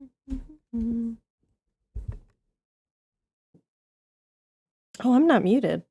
Oh, I'm not muted.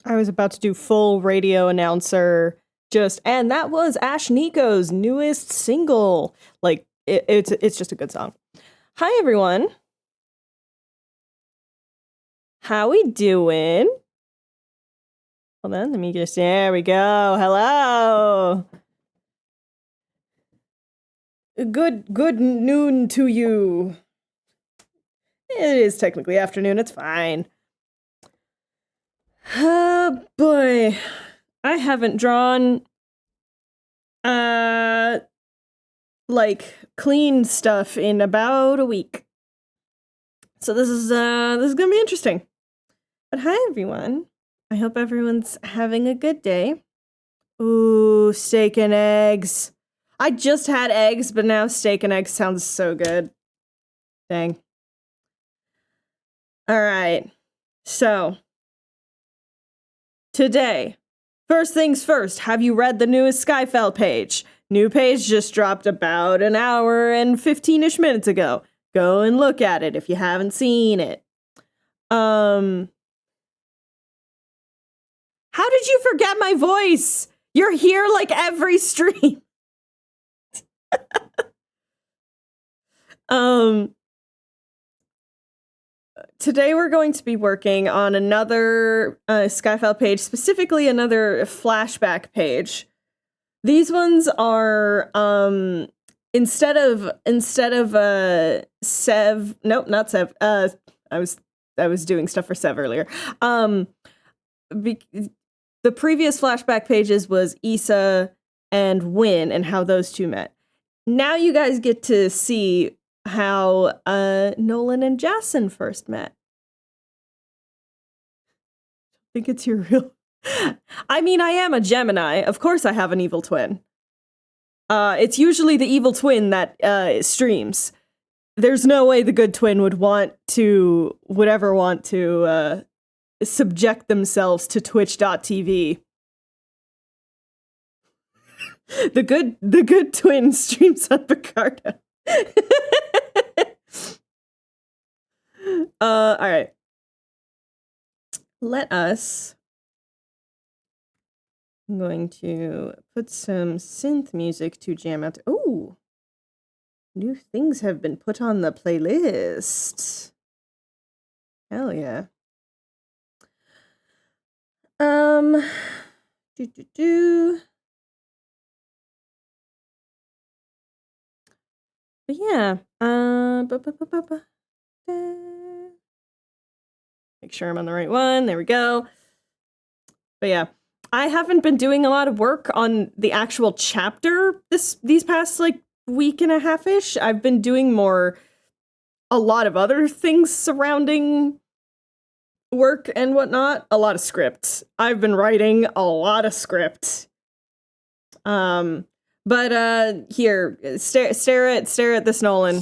I was about to do full radio announcer, and that was Ashnikko's newest single. Like, it's just a good song. Hi, everyone. How we doing? Hold on, let me just, there we go. Hello. Good noon to you. It is technically afternoon, it's fine. Oh boy. I haven't drawn like clean stuff in about a week. So this is gonna be interesting. But hi everyone. I hope everyone's having a good day. Ooh, steak and eggs. I just had eggs, but now steak and eggs sounds so good. Dang. Alright. So today, first things first, have you read the newest Skyfell page? New page just dropped about an hour and 15-ish minutes ago. Go and look at it if you haven't seen it. How did you forget my voice? You're here like every stream. Today we're going to be working on another Skyfell page, specifically another flashback page. These ones are instead of Sev, nope, not Sev. I was doing stuff for Sev earlier. The previous flashback pages was Issa and Win and how those two met. Now you guys get to see how Nolan and Jason first met. I think it's your real... I mean, I am a Gemini. Of course I have an evil twin. It's usually the evil twin that streams. There's no way the good twin would ever want to subject themselves to twitch.tv. The good twin streams on Picardo. Alright. I'm going to put some synth music to jam out. Ooh! New things have been put on the playlist. Hell yeah. But yeah, make sure I'm on the right one. There we go. But yeah, I haven't been doing a lot of work on the actual chapter these past like week and a half-ish. I've been doing a lot of other things surrounding work and whatnot. A lot of scripts. I've been writing a lot of script. But here, stare at this Nolan.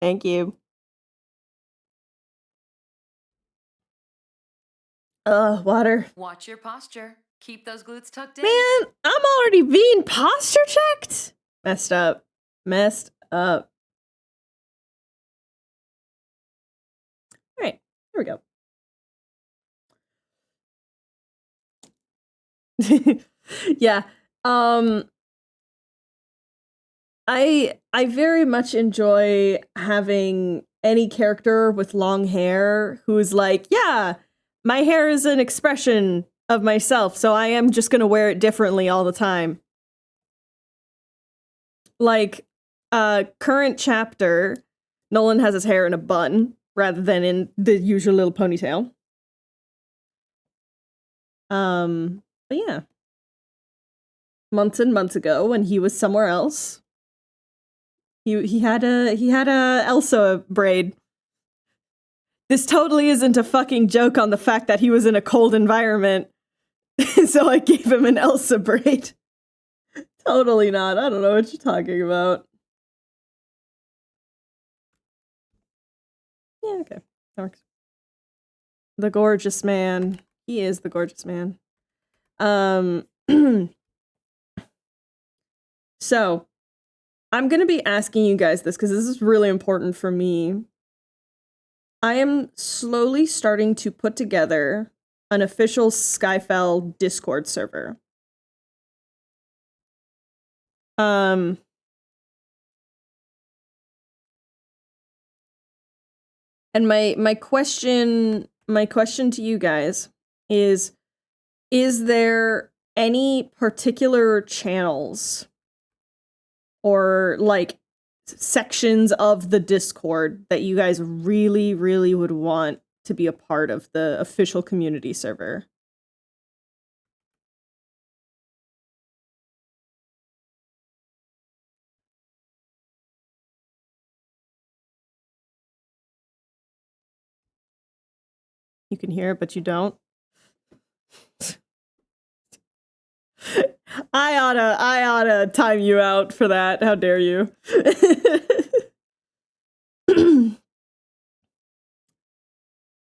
Thank you. Water. Watch your posture. Keep those glutes tucked in. Man, I'm already being posture checked. Messed up. Messed up. All right, here we go. Yeah. I very much enjoy having any character with long hair who's like, yeah, my hair is an expression of myself, so I am just gonna wear it differently all the time. Like, current chapter, Nolan has his hair in a bun rather than in the usual little ponytail. But yeah. Months and months ago when he was somewhere else, he had a Elsa braid. This totally isn't a fucking joke on the fact that he was in a cold environment, so I gave him an Elsa braid. Totally not. I don't know what you're talking about. Yeah, okay. That works. The gorgeous man. He is the gorgeous man. So, I'm gonna be asking you guys this because this is really important for me. I am slowly starting to put together an official Skyfell Discord server. And my question to you guys is there any particular channels or like sections of the Discord that you guys really, really would want to be a part of the official community server? You can hear it, but you don't. I oughta time you out for that. How dare you?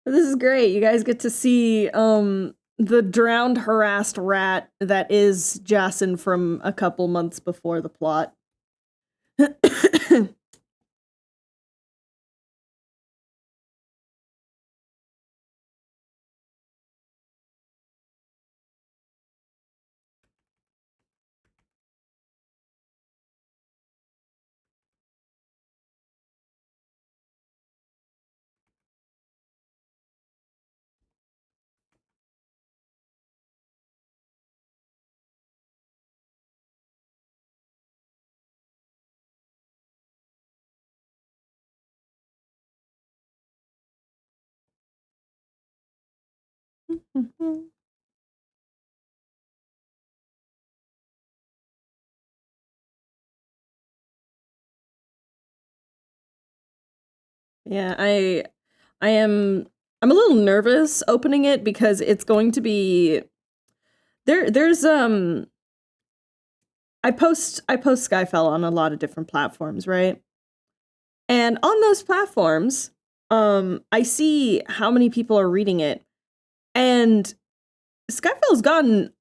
This is great. You guys get to see the drowned, harassed rat that is Jason from a couple months before the plot. Yeah, I'm a little nervous opening it because it's going to be there's I post Skyfell on a lot of different platforms, right? And on those platforms, I see how many people are reading it. And Skyfell's gotten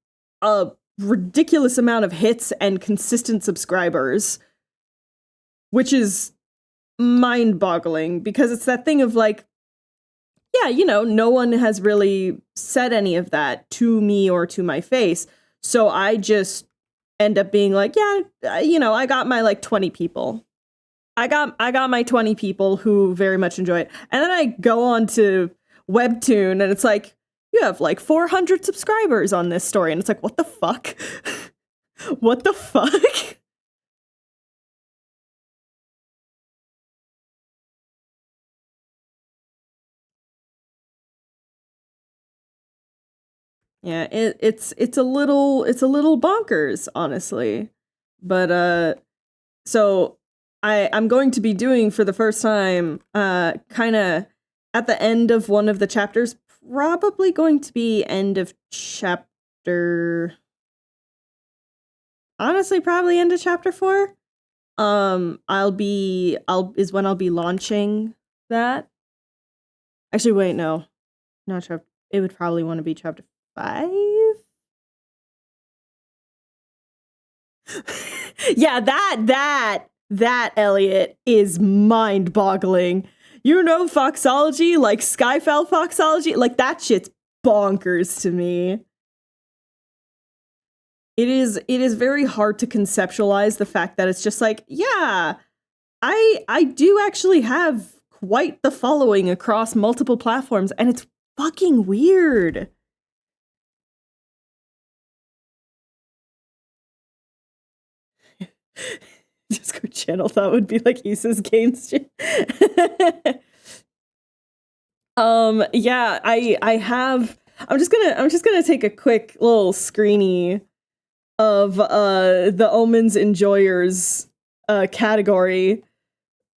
a ridiculous amount of hits and consistent subscribers, which is mind-boggling because it's that thing of like, yeah, you know, no one has really said any of that to me or to my face. So I just end up being like, yeah, you know, I got my like 20 people. I got my 20 people who very much enjoy it. And then I go on to Webtoon and it's like, you have like 400 subscribers on this story. And it's like, what the fuck? What the fuck? Yeah, it's a little bonkers, honestly. But so I'm going to be doing for the first time, kind of at the end of one of the chapters, probably going to be end of chapter. Honestly, probably end of chapter 4. I'll is when I'll be launching that. Actually, wait, no, not chapter. It would probably want to be chapter 5. Yeah, that Elliot is mind-boggling. You know Foxology, like Skyfell Foxology, like that shit's bonkers to me. It is very hard to conceptualize the fact that it's just like, yeah, I do actually have quite the following across multiple platforms, and it's fucking weird. Discord channel thought would be like Issa's gains. Yeah, I have. I'm just gonna take a quick little screeny of the Omens Enjoyers category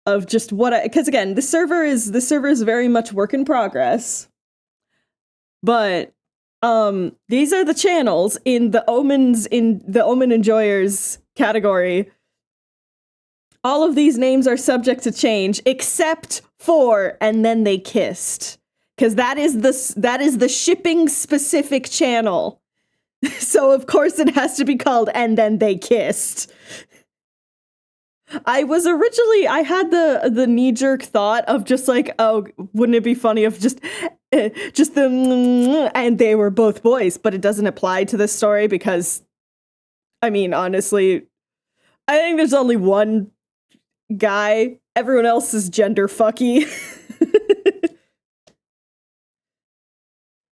of just what because again, the server is very much work in progress. But these are the channels in the Omen Enjoyers category. All of these names are subject to change except for and then they kissed. Cuz that is the shipping specific channel. So of course it has to be called and then they kissed. I had the knee-jerk thought of just like, oh, wouldn't it be funny if just the and they were both boys, but it doesn't apply to this story because I mean, honestly, I think there's only one guy. Everyone else is gender fucky.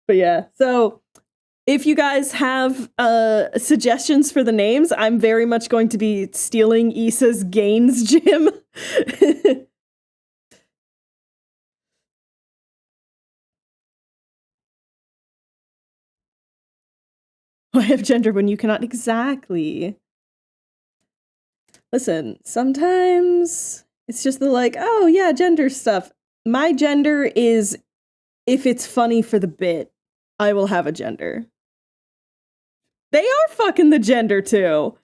But yeah, so if you guys have suggestions for the names, I'm very much going to be stealing Issa's gains gym. Why have gender when you cannot? Exactly. Listen, sometimes it's just the like, oh yeah, gender stuff. My gender is if it's funny for the bit, I will have a gender. They are fucking the gender too.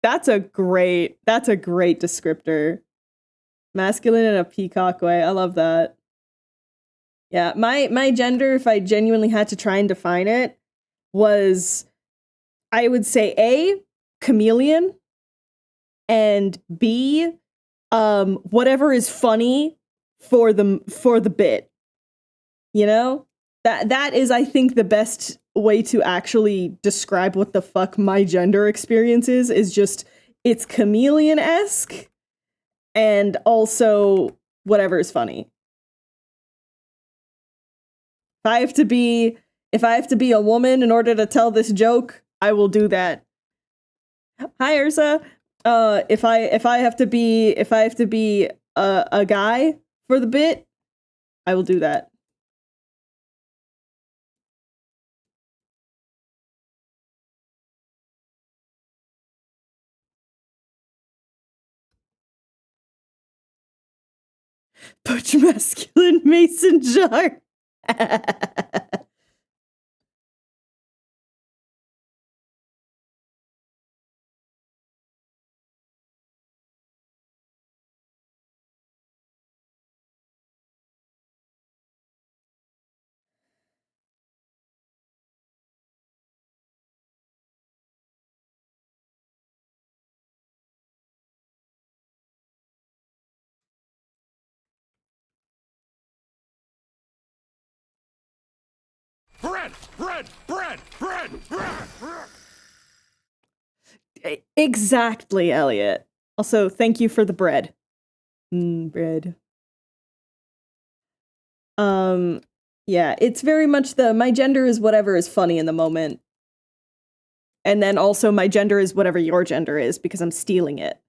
That's a great descriptor. Masculine in a peacock way. I love that. Yeah, my gender, if I genuinely had to try and define it, was I would say A, chameleon, and B, whatever is funny for the bit. You know? That is, I think, the best way to actually describe what the fuck my gender experience is just it's chameleon-esque and also whatever is funny. If I have to be a woman in order to tell this joke, I will do that. Hi Ursa. If I have to be a guy for the bit, I will do that. Butch masculine mason jar. Bread. Exactly, Elliot. Also, thank you for the bread. Bread. Yeah, it's very much my gender is whatever is funny in the moment. And then also my gender is whatever your gender is because I'm stealing it.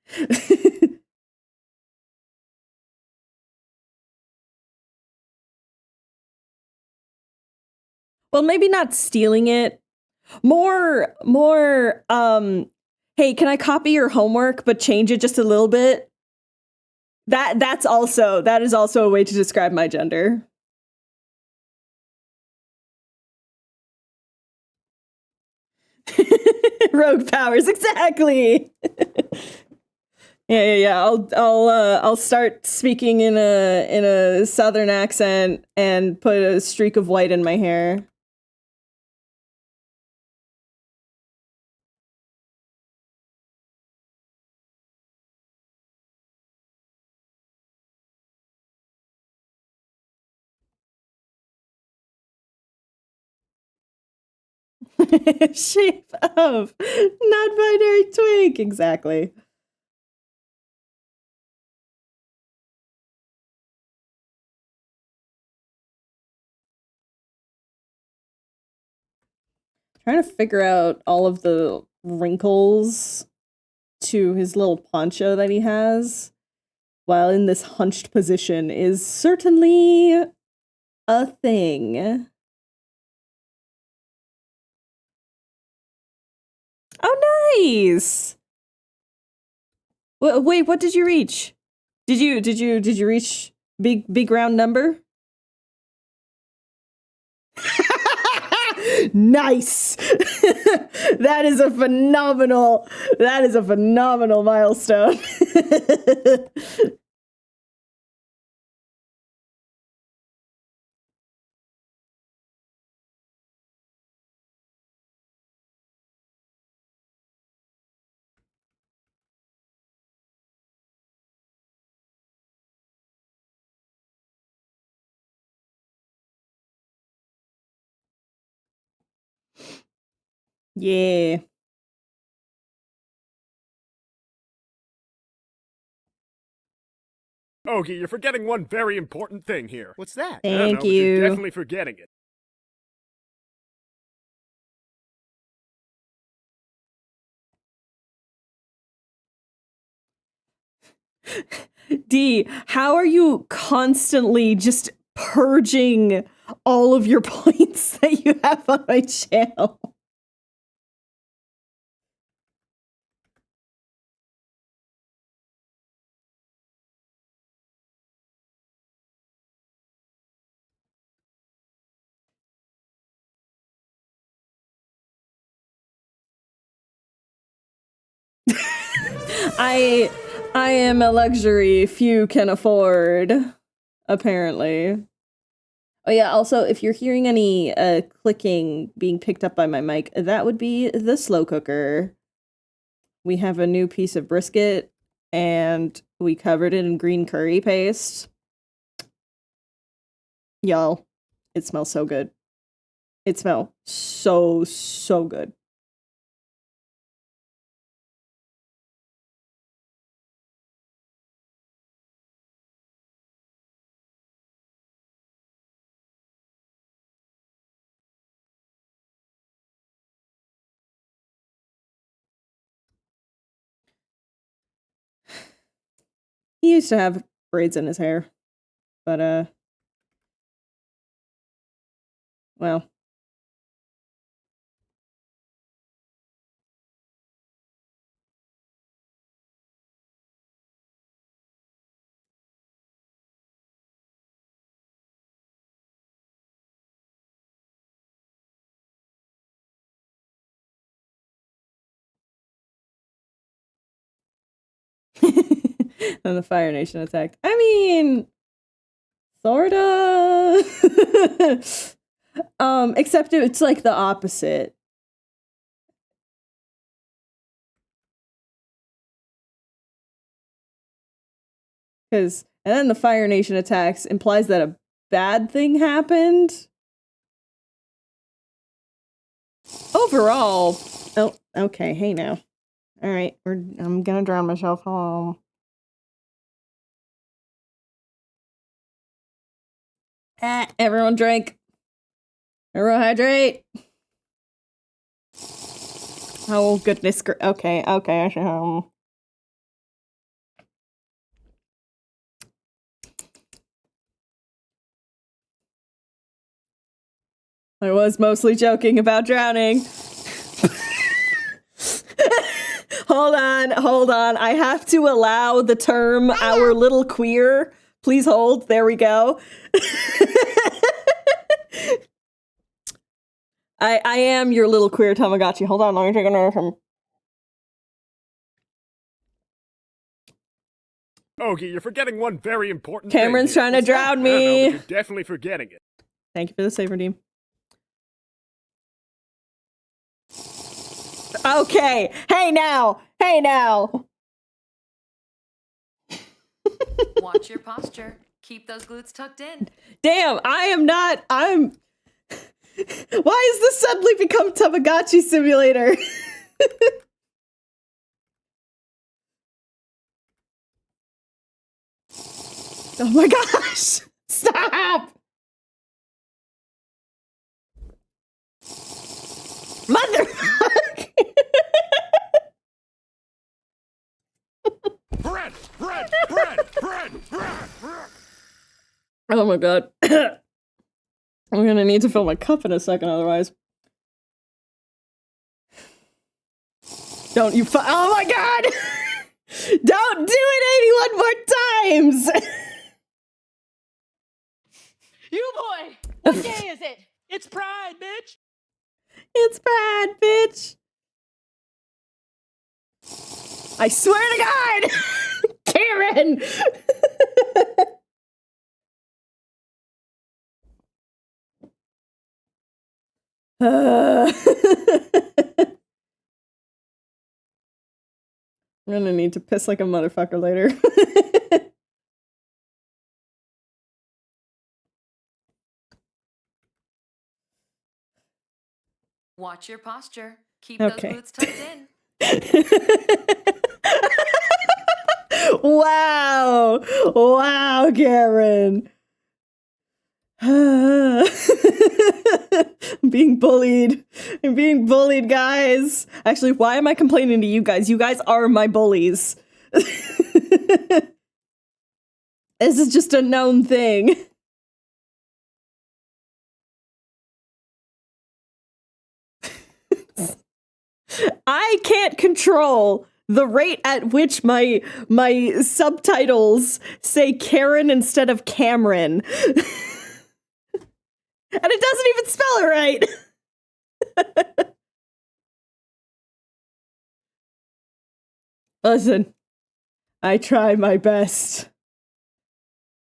Well, maybe not stealing it. More, hey, can I copy your homework but change it just a little bit? That is also a way to describe my gender. Rogue powers, exactly. Yeah. I'll start speaking in a southern accent and put a streak of white in my hair. Shape of non-binary twink. Exactly. Trying to figure out all of the wrinkles to his little poncho that he has while in this hunched position is certainly a thing. Oh, nice. Wait, what did you reach? Did you reach big round number? Nice. That is a phenomenal milestone. Yeah. Ogie, you're forgetting one very important thing here. What's that? I don't know, Thank but you're you. definitely forgetting it. D, how are you constantly just purging all of your points that you have on my channel? I am a luxury few can afford, apparently. Oh yeah, also, if you're hearing any clicking being picked up by my mic, that would be the slow cooker. We have a new piece of brisket, and we covered it in green curry paste. Y'all, it smells so good. It smells so good. He used to have braids in his hair, but well. And the Fire Nation attacked. I mean, sorta. Except it's like the opposite. And then the Fire Nation attacks implies that a bad thing happened. Overall, oh, okay. Hey now. All right, I'm gonna drown myself. Home. Everyone drink. Everyone hydrate. Oh goodness. Okay. I should. I was mostly joking about drowning. Hold on. I have to allow the term our little queer. Please hold. There we go. I am your little queer Tamagotchi. Hold on, let me take another one. Ogie, you're forgetting one very important Cameron's thing trying to drown me. I don't know, but you're definitely forgetting it. Thank you for the save redeem. Okay. Hey now. Watch your posture. Keep those glutes tucked in. Damn, I am not. Why has this suddenly become Tamagotchi Simulator? Oh my gosh! Stop! Motherfuck! Bread! Bread! Bread! Bread! Bread! Bread! Oh my god. I'm gonna need to fill my cup in a second otherwise. Don't you oh my god! Don't do it 81 more times! You boy! What day is it? It's Pride, bitch! It's bad, bitch! I swear to God! Karen! I'm gonna need to piss like a motherfucker later. Watch your posture. Keep Okay. those boots tucked in. Wow! Wow, Karen! I'm being bullied. I'm being bullied, guys. Actually, why am I complaining to you guys? You guys are my bullies. This is just a known thing. I can't control the rate at which my subtitles say Karen instead of Cameron. And it doesn't even spell it right. Listen, I try my best.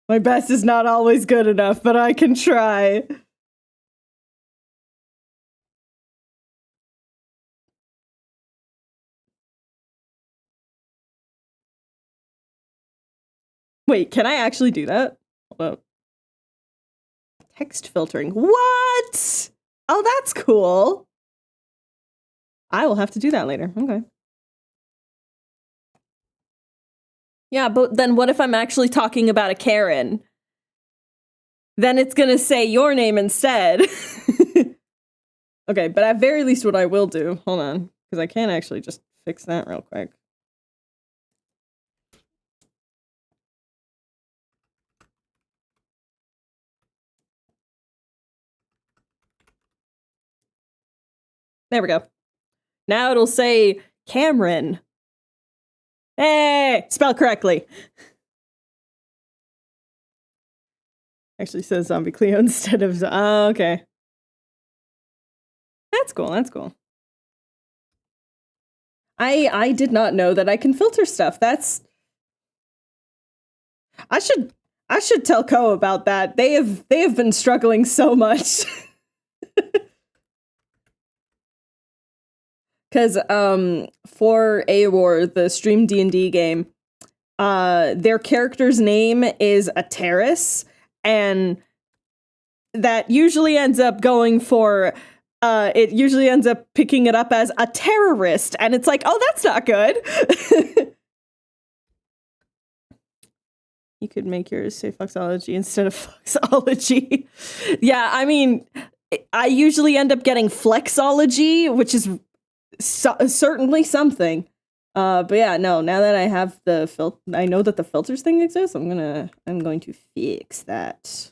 My best is not always good enough, but I can try. Wait, can I actually do that? Hold up. Text filtering. What? Oh, that's cool. I will have to do that later. Okay. Yeah, but then what if I'm actually talking about a Karen? Then it's gonna say your name instead. Okay, but at very least what I will do, hold on, because I can actually just fix that real quick. There we go. Now it'll say Cameron. Hey, spelled correctly. Actually says Zombie Cleo instead of oh, okay. That's cool, that's cool. I did not know that I can filter stuff. That's I should tell Ko about that. They have been struggling so much. Cause for AWAR, the Stream D&D game, their character's name is Ateris, and that usually ends up going for it usually ends up picking it up as a terrorist, and it's like, oh, that's not good. You could make yours say Foxology instead of Foxology. Yeah, I mean, I usually end up getting Flexology, which is certainly something. But yeah, no, now that I have the I know that the filters thing exists, I'm going to fix that.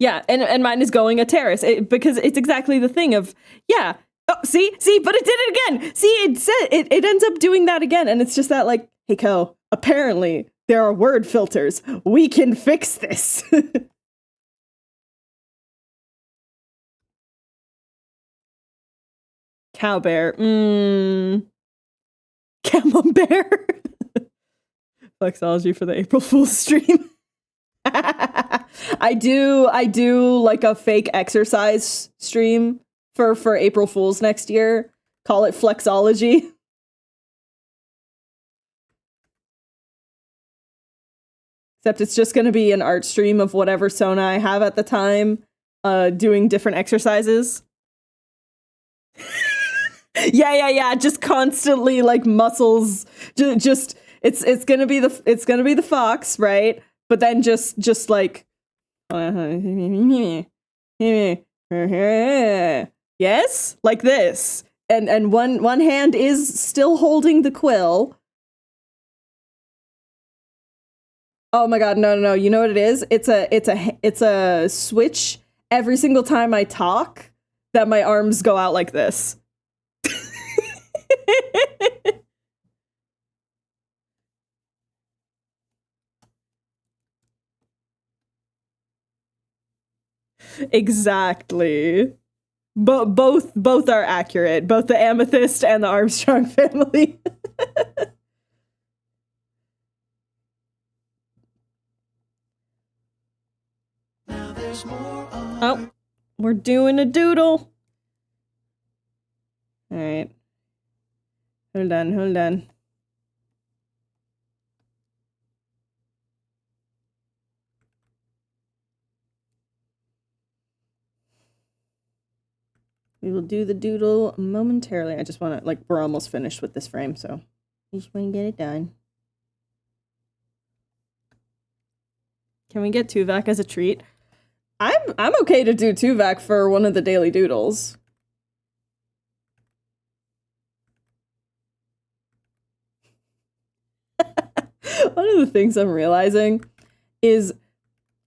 Yeah, and mine is going a terrace because it's exactly the thing of, yeah. Oh, see, but it did it again. See, it ends up doing that again, and it's just that like, hey, Ko, apparently there are word filters. We can fix this. Cowbear. Camembert. Flexology for the April Fool's stream. I do like a fake exercise stream for April Fools next year. Call it Flexology. except it's just going to be an art stream of whatever Sona I have at the time, doing different exercises. yeah, just constantly like muscles, just it's gonna be the fox, right? But then just like yes, like this, and one hand is still holding the quill. Oh my god, no, you know what it is? It's a switch every single time I talk that my arms go out like this. Exactly. But both are accurate. Both the Amethyst and the Armstrong family. Oh, we're doing a doodle. All right. Hold on. We will do the doodle momentarily. I just want to, like, we're almost finished with this frame, so I just want to get it done. Can we get Tuvok as a treat? I'm okay to do Tuvok for one of the daily doodles. One of the things I'm realizing is,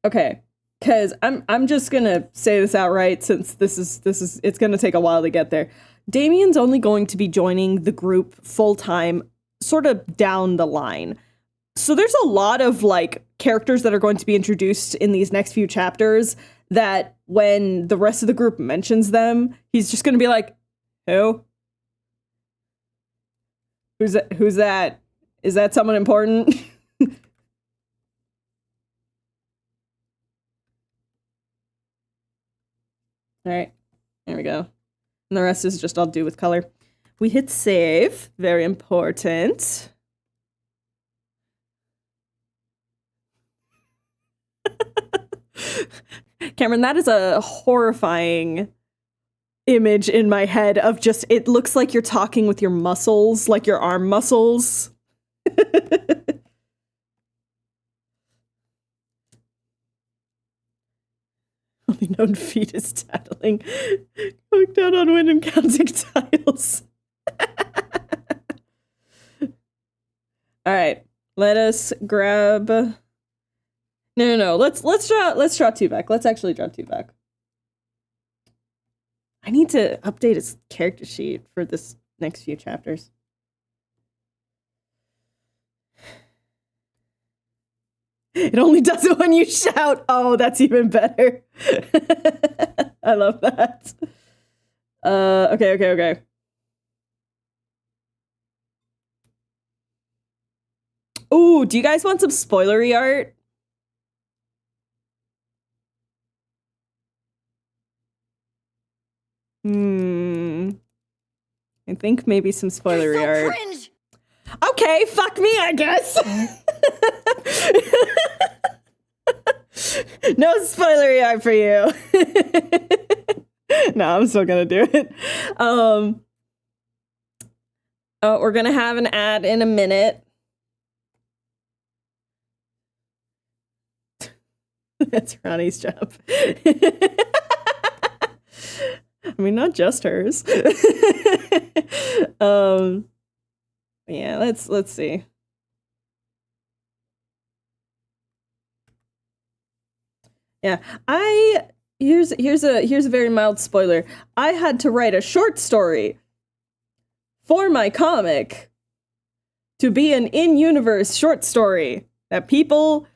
okay, because I'm just gonna say this outright, since this is it's gonna take a while to get there. Damien's only going to be joining the group full time, sort of down the line. So there's a lot of like characters that are going to be introduced in these next few chapters that when the rest of the group mentions them, he's just gonna be like, who? Who's that? Is that someone important? All right, there we go. And the rest is just I'll do with color. We hit save, very important. Cameron, that is a horrifying image in my head of just, it looks like you're talking with your muscles, like your arm muscles. Only known feat is tattling. Going down on wind and counting tiles. All right, let us grab. No. Let's draw Tuvok. Let's actually draw Tuvok. I need to update his character sheet for this next few chapters. It only does it when you shout. Oh, that's even better. I love that. Okay. Ooh, do you guys want some spoilery art? I think maybe some spoilery You're so art. cringe. Okay, fuck me, I guess. No spoilery art for you. No, I'm still gonna do it. We're gonna have an ad in a minute. That's Ronnie's job. I mean, not just hers. Yeah, let's see. Yeah, here's a very mild spoiler. I had to write a short story for my comic to be an in-universe short story that people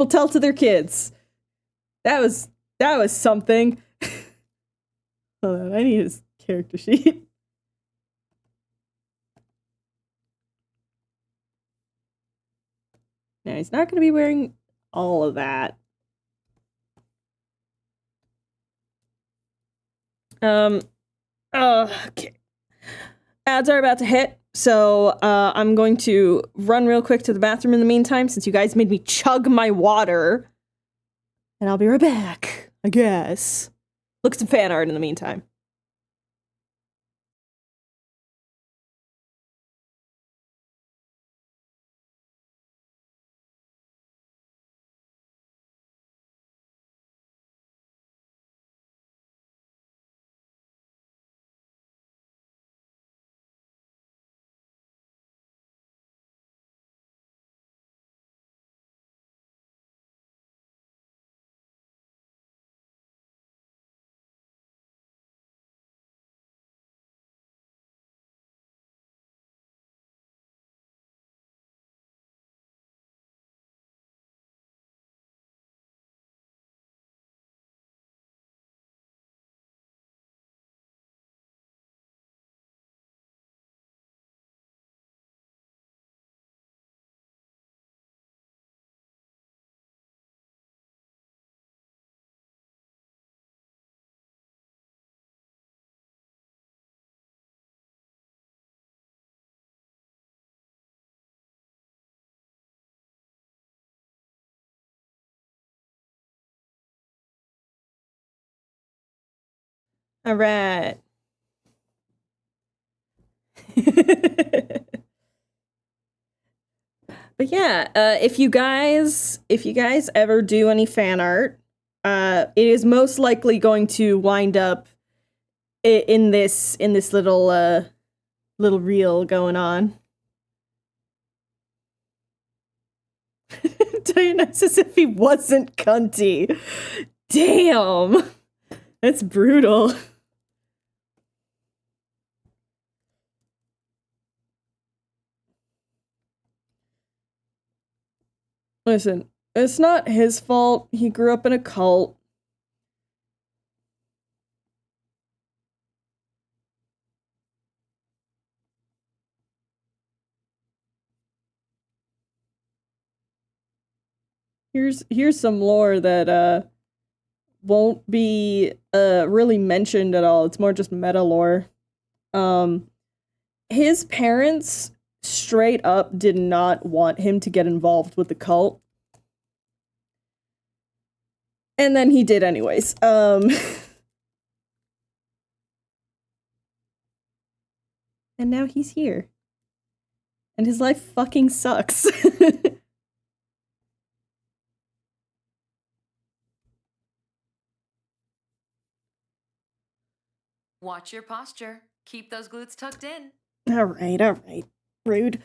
tell to their kids. That was something. Hold on, I need his character sheet. Now, he's not going to be wearing all of that. Okay. ads are about to hit, so I'm going to run real quick to the bathroom in the meantime, since you guys made me chug my water. And I'll be right back, I guess. Look at some fan art in the meantime. All right. But yeah, if you guys ever do any fan art, it is most likely going to wind up in this little reel going on. Dionysus if he wasn't cunty. Damn. That's brutal. Listen, it's not his fault. He grew up in a cult. Here's some lore that won't be really mentioned at all. It's more just meta lore. His parents straight up did not want him to get involved with the cult. And then he did anyways. And now he's here. And his life fucking sucks. Watch your posture. Keep those glutes tucked in. All right. Rude.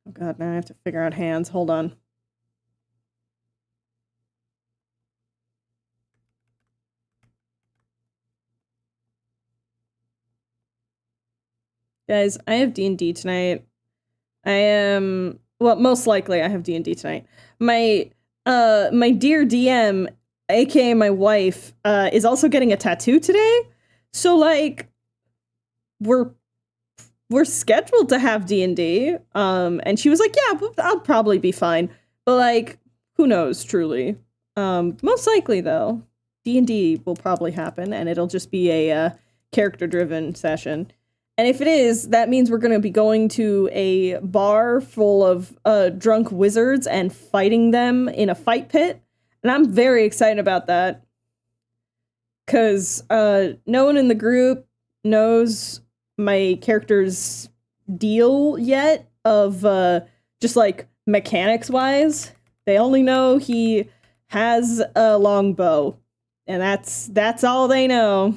Oh god, now I have to figure out hands. Hold on. Guys, I have D&D tonight. Well, most likely I have D&D tonight. My dear DM, aka my wife, is also getting a tattoo today. So like we're scheduled to have D&D. And she was like, "Yeah, I'll probably be fine." But like, who knows truly. Most likely though, D&D will probably happen and it'll just be a character-driven session. And if it is, that means we're going to be going to a bar full of drunk wizards and fighting them in a fight pit. And I'm very excited about that. Because no one in the group knows my character's deal yet of just like mechanics-wise. They only know he has a longbow. And that's all they know.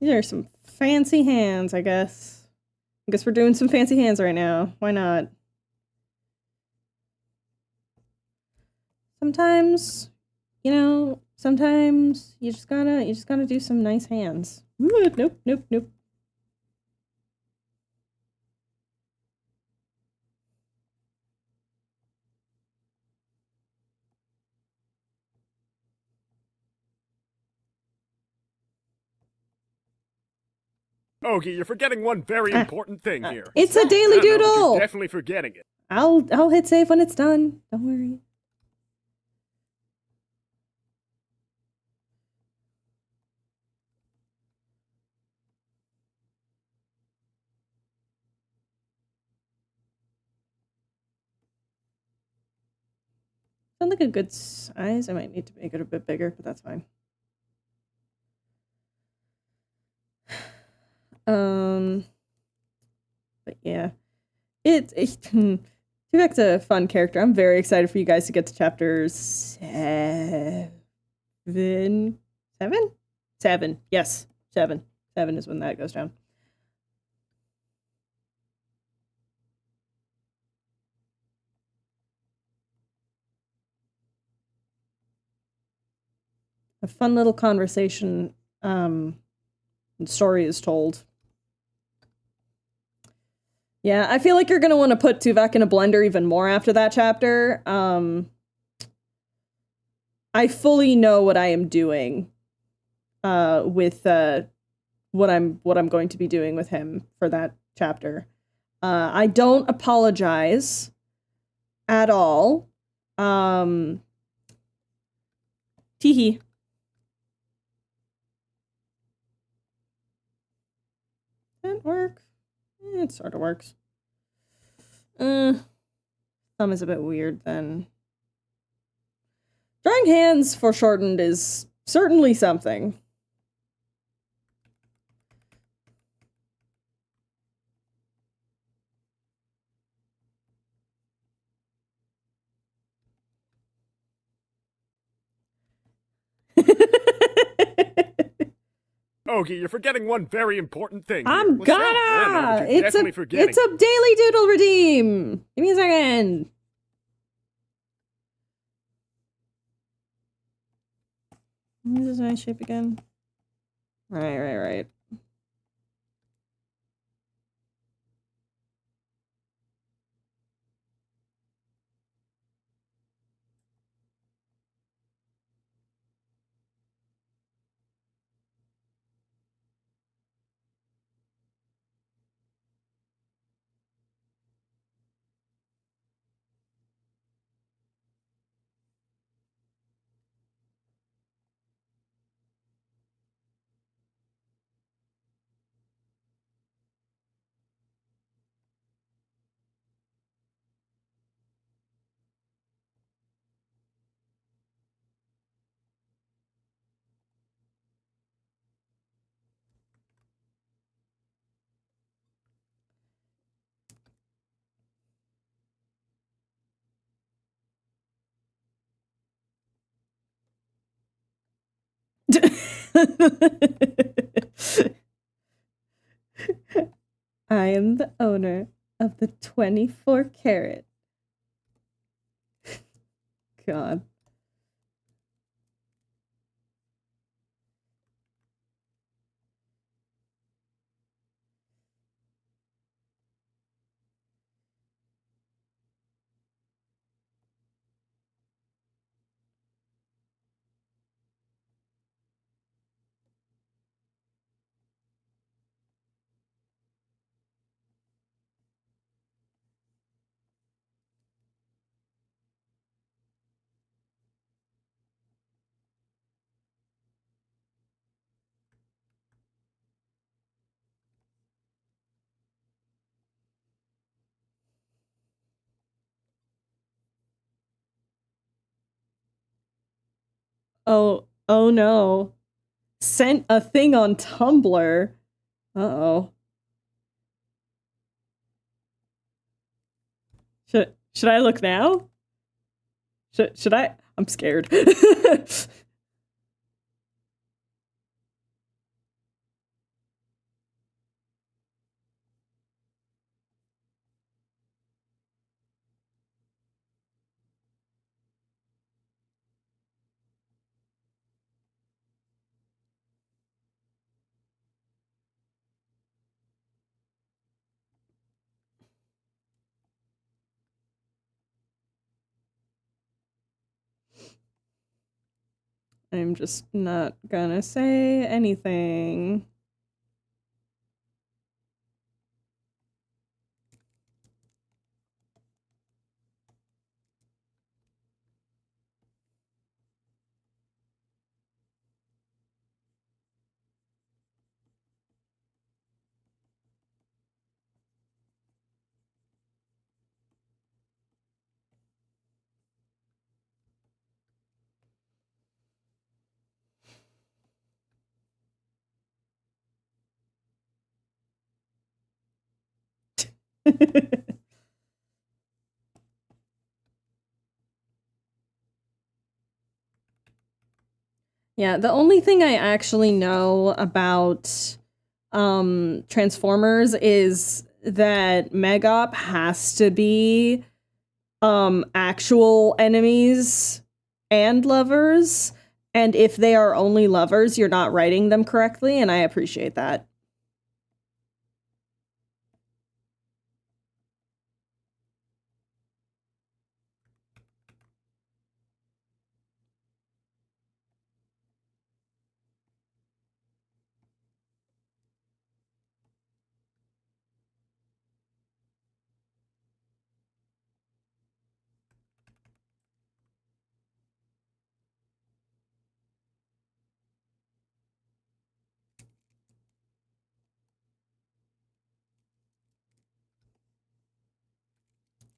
These are some fancy hands, I guess. I guess we're doing some fancy hands right now. Why not? Sometimes you know, sometimes you just gotta do some nice hands. Ooh, nope, nope, nope. Ogie, you're forgetting one very important thing here. It's a daily I know, but doodle. you're definitely forgetting it. I'll hit save when it's done. Don't worry. Sounds like a good size. I might need to make it a bit bigger, but that's fine. But yeah, Tuvek's a fun character. I'm very excited for you guys to get to chapter 7. 7? 7. Yes, 7. 7 is when that goes down. A fun little conversation and story is told. Yeah, I feel like you're gonna want to put Tuvek in a blender even more after that chapter. I fully know what I am doing with what I'm going to be doing with him for that chapter. I don't apologize at all. Teehee. That work? It sort of works. Thumb is a bit weird then. Drawing hands foreshortened is certainly something. Ogie, you're forgetting one very important thing. I'm What's that? I know, but gonna! you're definitely forgetting. It's a daily doodle redeem! Give me a second! What is this eye shape again? Right. I am the owner of the 24 karat. God. Oh no. Sent a thing on Tumblr. Uh-oh. Should I look now? Should I? I'm scared. I'm just not gonna say anything. Yeah, the only thing I actually know about Transformers is that Megop has to be actual enemies and lovers, and if they are only lovers, you're not writing them correctly, and I appreciate that.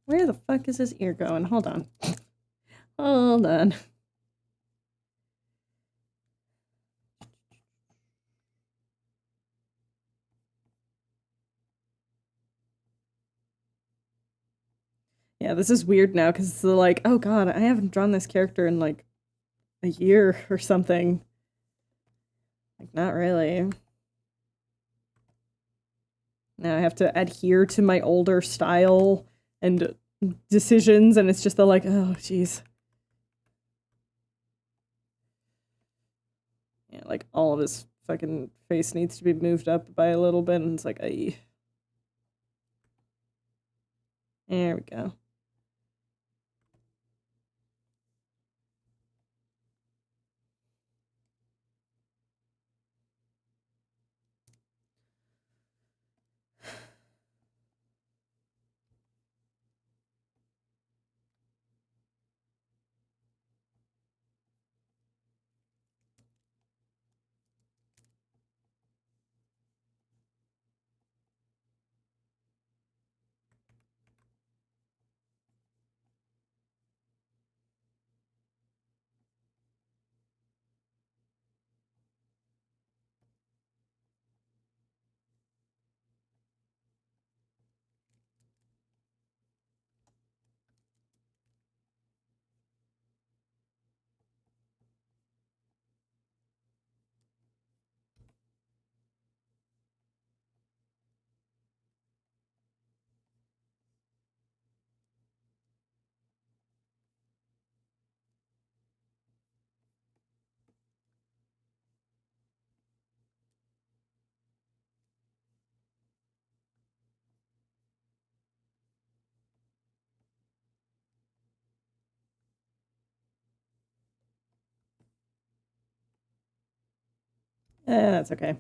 Where the fuck is his ear going? Hold on. Hold on. Yeah, this is weird now because it's like, oh god, I haven't drawn this character in like a year or something. Like, not really. Now I have to adhere to my older style and decisions, and it's just the like, oh, jeez. Yeah, like all of his fucking face needs to be moved up by a little bit, and it's like, ay. There we go. That's okay.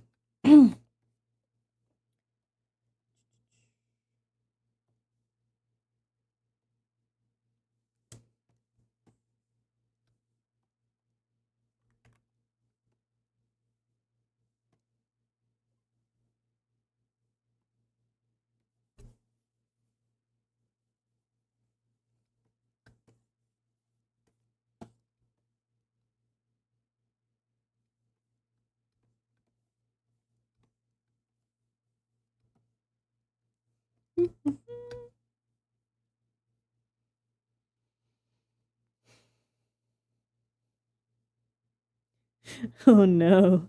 Oh no.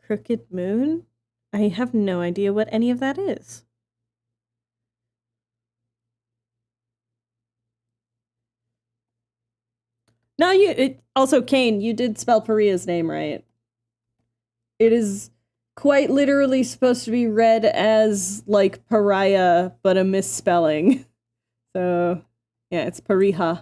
Crooked Moon? I have no idea what any of that is. No, also, Kane, you did spell Pariah's name right. It is quite literally supposed to be read as, like, pariah, but a misspelling. So, yeah, it's Pariah.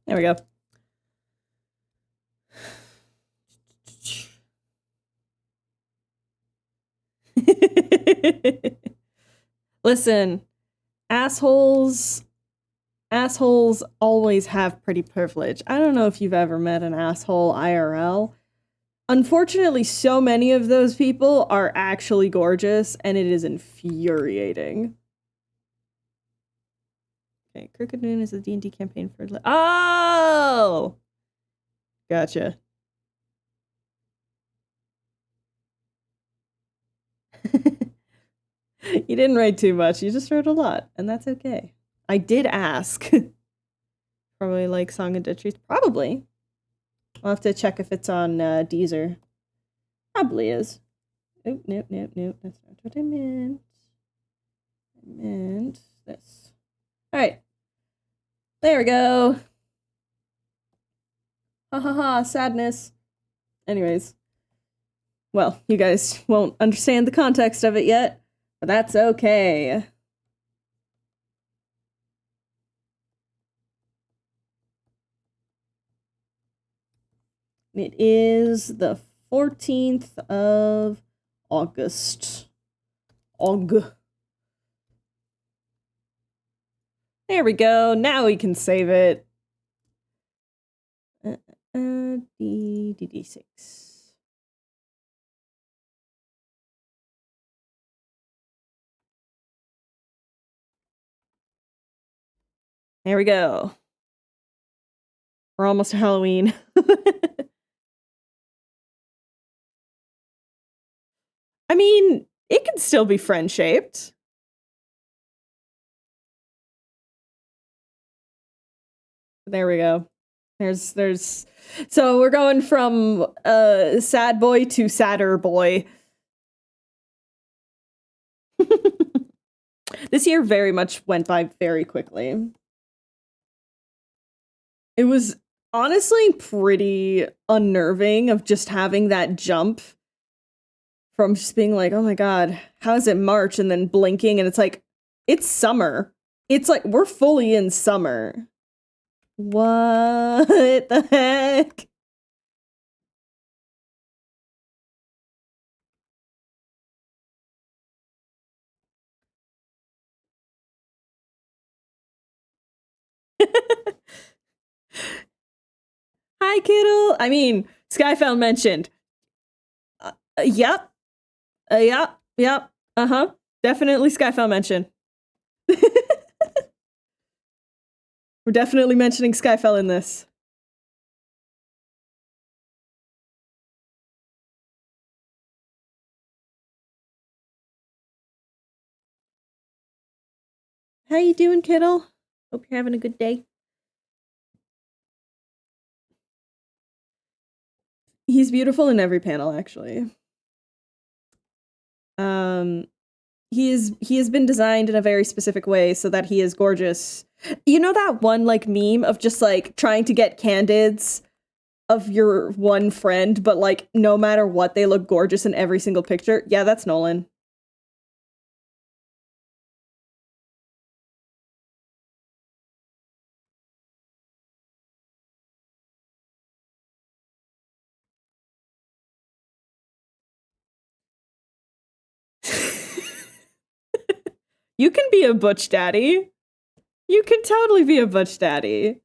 There we go. Listen, assholes always have pretty privilege. I don't know if you've ever met an asshole IRL. Unfortunately, so many of those people are actually gorgeous, and it is infuriating. Okay, Crooked Moon is a D&D campaign for... Oh! Gotcha. You didn't write too much, you just wrote a lot, and that's okay. I did ask. Probably like Song of Dead Trees. Probably. I'll have to check if it's on Deezer. Probably is. Oh, nope. That's not what I meant. I meant this. Alright. There we go. Ha ha ha, sadness. Anyways. Well, you guys won't understand the context of it yet, but that's okay. It is the 14th of August. There we go. Now we can save it. D6. There we go. We're almost to Halloween. I mean, it can still be friend-shaped. There we go. There's so we're going from sad boy to sadder boy. This year very much went by very quickly. It was honestly pretty unnerving of just having that jump from just being like, oh my god, how is it March? And then blinking and it's like, it's summer. It's like, we're fully in summer. What the heck? Hi, Kittle. I mean, Skyfell mentioned. Yep. Yep. Uh-huh. Definitely Skyfell mention. We're definitely mentioning Skyfell in this. How you doing, Kittle? Hope you're having a good day. He's beautiful in every panel, actually. He has been designed in a very specific way so that he is gorgeous. You know that one like meme of just like trying to get candids of your one friend, but like no matter what, they look gorgeous in every single picture? Yeah, that's Nolan. You can be a butch daddy. You can totally be a butch daddy.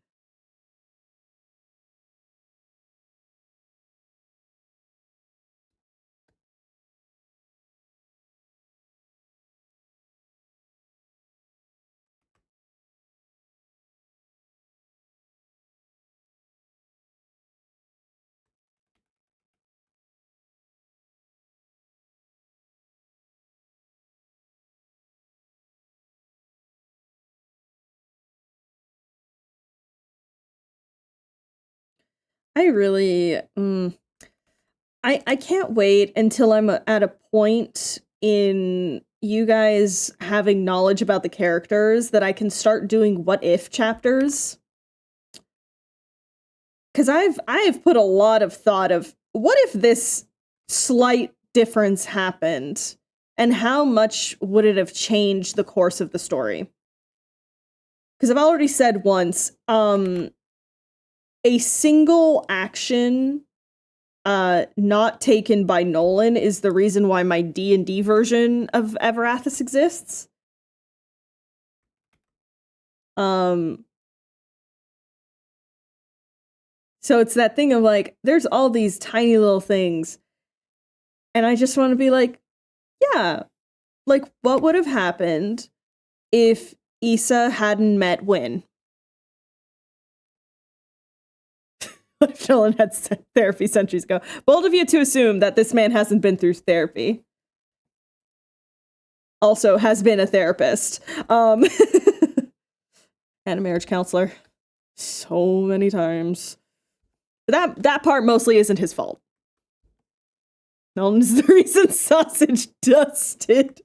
I really, I can't wait until I'm at a point in you guys having knowledge about the characters that I can start doing what if chapters. Because I've put a lot of thought of what if this slight difference happened, and how much would it have changed the course of the story? Because I've already said once, a single action not taken by Nolan is the reason why my D&D version of Everathis exists. So it's that thing of like, there's all these tiny little things, and I just want to be like, yeah, like what would have happened if Issa hadn't met Win? What if Nolan had therapy centuries ago? Bold of you to assume that this man hasn't been through therapy. Also has been a therapist. And a marriage counselor. So many times. That part mostly isn't his fault. Nolan's the reason Sausage dusted.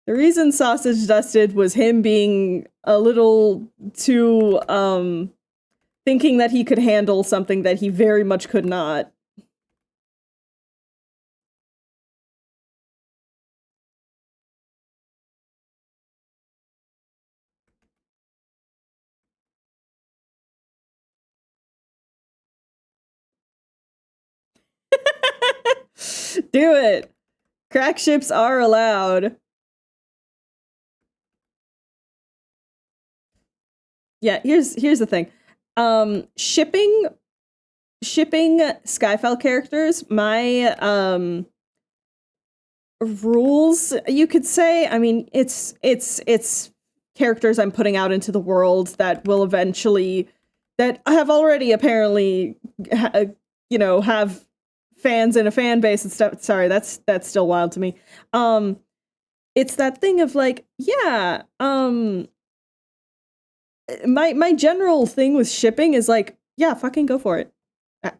The reason Sausage dusted was him being a little too, thinking that he could handle something that he very much could not. Do it! Crack ships are allowed. Yeah, here's the thing. Shipping Skyfall characters, my rules, you could say. I mean, it's characters I'm putting out into the world that will eventually, that have already apparently have fans and a fan base and stuff. Sorry, that's still wild to me. It's that thing of like, yeah, my general thing with shipping is like, yeah, fucking go for it.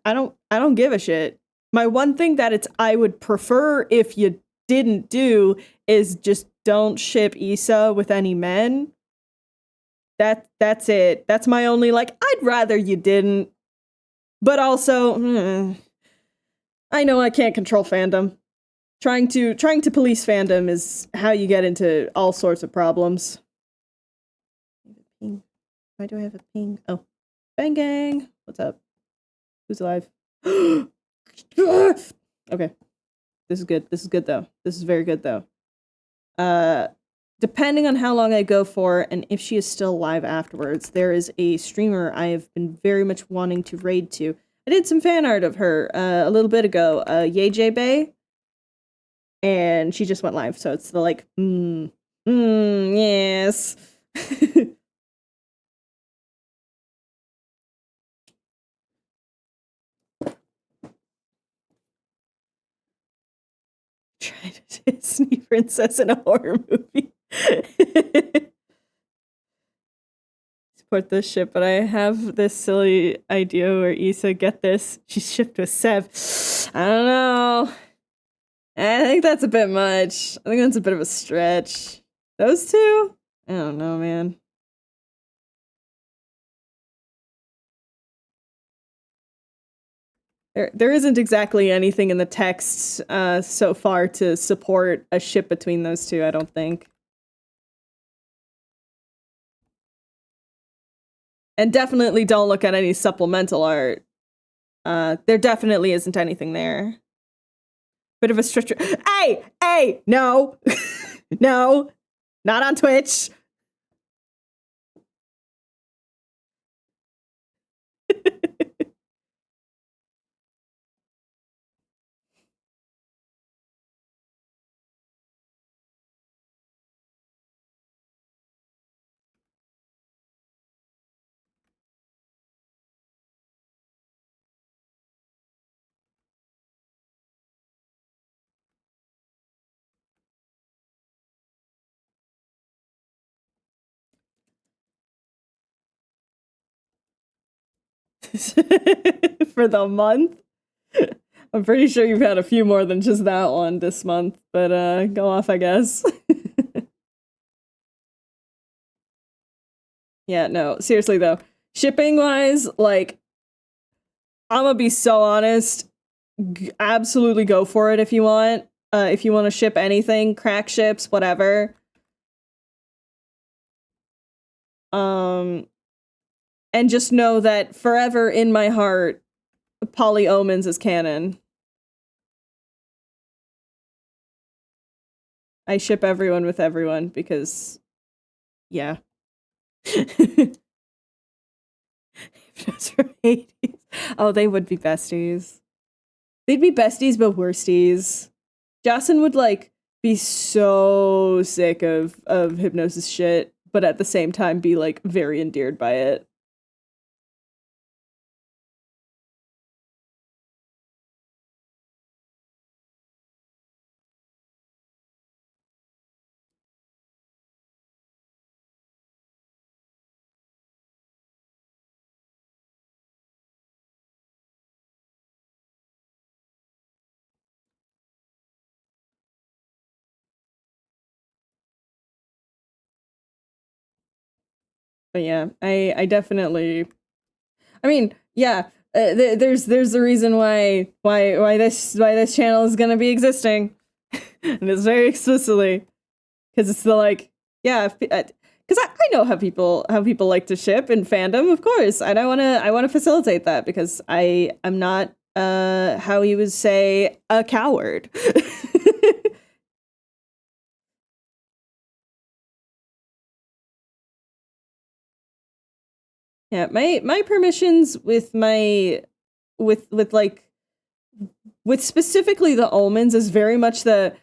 I don't give a shit. My one thing that I would prefer if you didn't do is just don't ship Issa with any men. That's it. That's my only, like, I'd rather you didn't. But also, I know I can't control fandom. Trying to police fandom is how you get into all sorts of problems. Ping. Why do I have a ping? Oh. Bang gang. What's up? Who's alive? Okay. This is good. This is good though. This is very good though. Depending on how long I go for and if she is still alive afterwards, there is a streamer I have been very much wanting to raid to. I did some fan art of her a little bit ago, Yeje Bay, and she just went live, so it's the like, yes. Try to Disney princess in a horror movie. Support this ship, but I have this silly idea where Issa, get this, she's shipped with Sev. I don't know. I think that's a bit much. I think that's a bit of a stretch. Those two? I don't know, man. There isn't exactly anything in the text so far to support a ship between those two, I don't think. And definitely don't look at any supplemental art. There definitely isn't anything there. Bit of a stretcher. Hey, no. No, not on Twitch. For the month? I'm pretty sure you've had a few more than just that one this month, but go off, I guess. Yeah, no, seriously though. Shipping wise, like, I'm gonna be so honest, absolutely go for it if you want. If you want to ship anything, crack ships, whatever. And just know that forever in my heart, Polly Omens is canon. I ship everyone with everyone because, yeah. Oh, they would be besties. They'd be besties, but worsties. Jocelyn would, like, be so sick of hypnosis shit, but at the same time be, like, very endeared by it. But yeah, I definitely. I mean, yeah. There's a reason why this channel is gonna be existing, and it's very explicitly because it's the like yeah because I know how people like to ship in fandom, of course, and I wanna facilitate that because I'm not how you would say a coward. Yeah, my permissions with my with like with specifically the almonds is very much the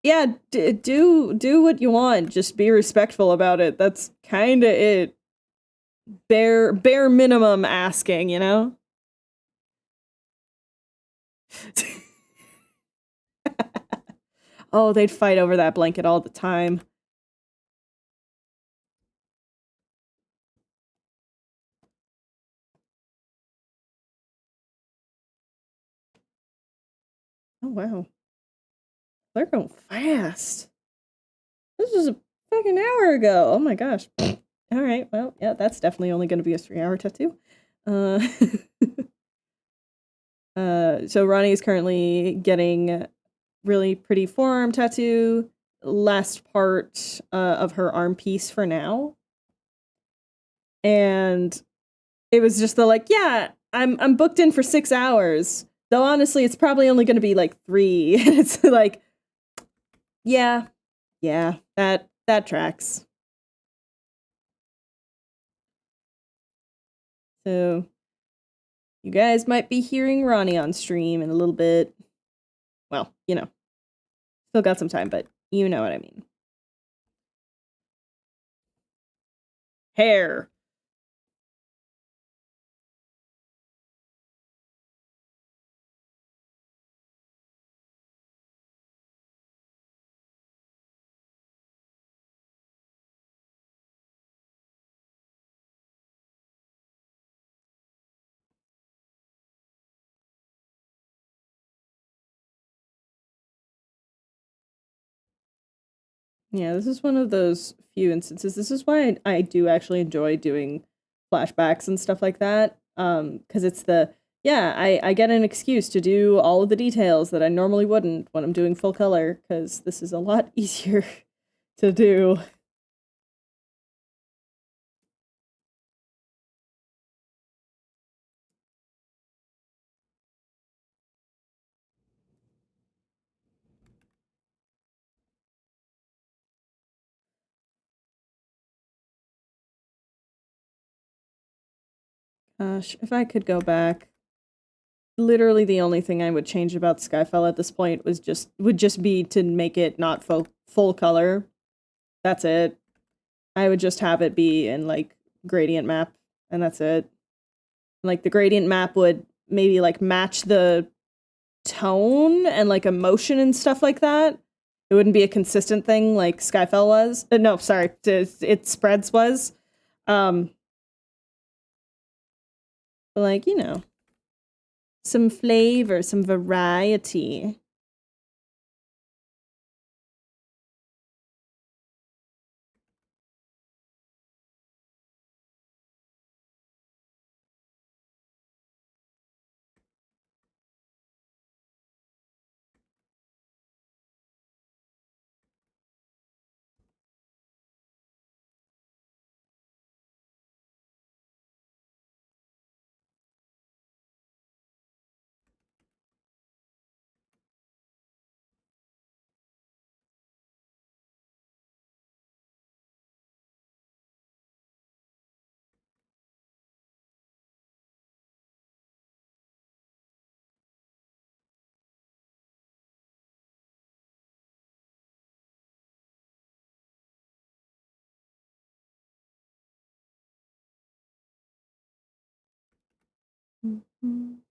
yeah do what you want, just be respectful about it. That's kind of it. Bare minimum asking, you know. Oh, they'd fight over that blanket all the time. Oh wow, they're going fast. This was a fucking hour ago. Oh my gosh. All right, well, yeah, that's definitely only going to be a 3-hour tattoo. Uh, so Ronnie is currently getting really pretty forearm tattoo. Last part of her arm piece for now, and it was just the like, yeah, I'm booked in for 6 hours. Though honestly, it's probably only going to be like 3. And it's like, yeah, that tracks. So you guys might be hearing Ronnie on stream in a little bit. Well, you know, still got some time, but you know what I mean. Hair. Yeah, this is one of those few instances. This is why I do actually enjoy doing flashbacks and stuff like that. Because it's the yeah, I get an excuse to do all of the details that I normally wouldn't when I'm doing full color, because this is a lot easier to do. Gosh, if I could go back, literally the only thing I would change about Skyfall at this point would just be to make it not full color. That's it. I would just have it be in like gradient map, and that's it. Like the gradient map would maybe like match the tone and like emotion and stuff like that. It wouldn't be a consistent thing like Skyfall was. No, sorry, it spreads was. But like, you know, some flavor, some variety. Mhm.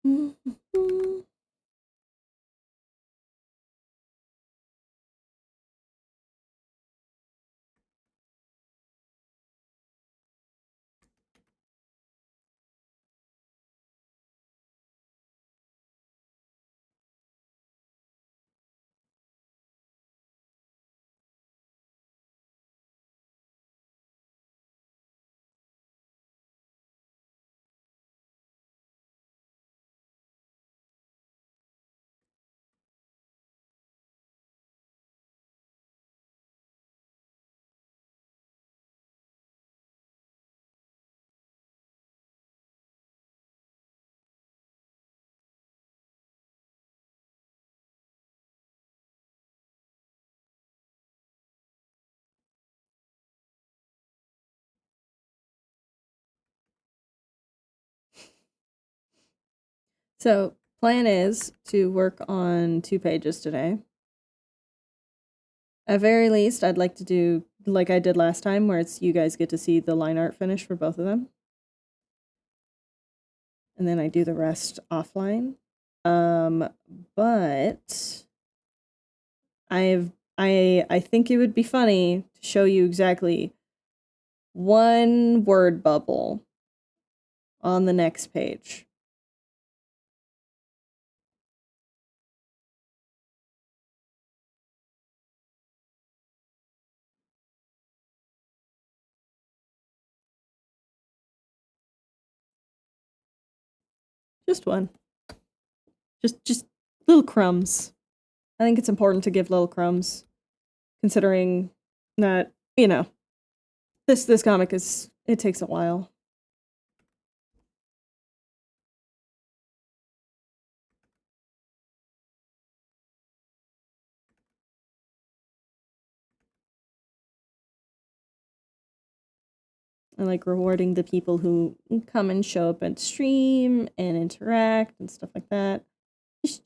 Mhm. So, plan is to work on 2 pages today. At very least, I'd like to do like I did last time, where it's you guys get to see the line art finish for both of them. And then I do the rest offline. But I think it would be funny to show you exactly one word bubble on the next page. Just one. Just little crumbs. I think it's important to give little crumbs, considering that, you know, this comic is it takes a while. I like rewarding the people who come and show up at stream and interact and stuff like that.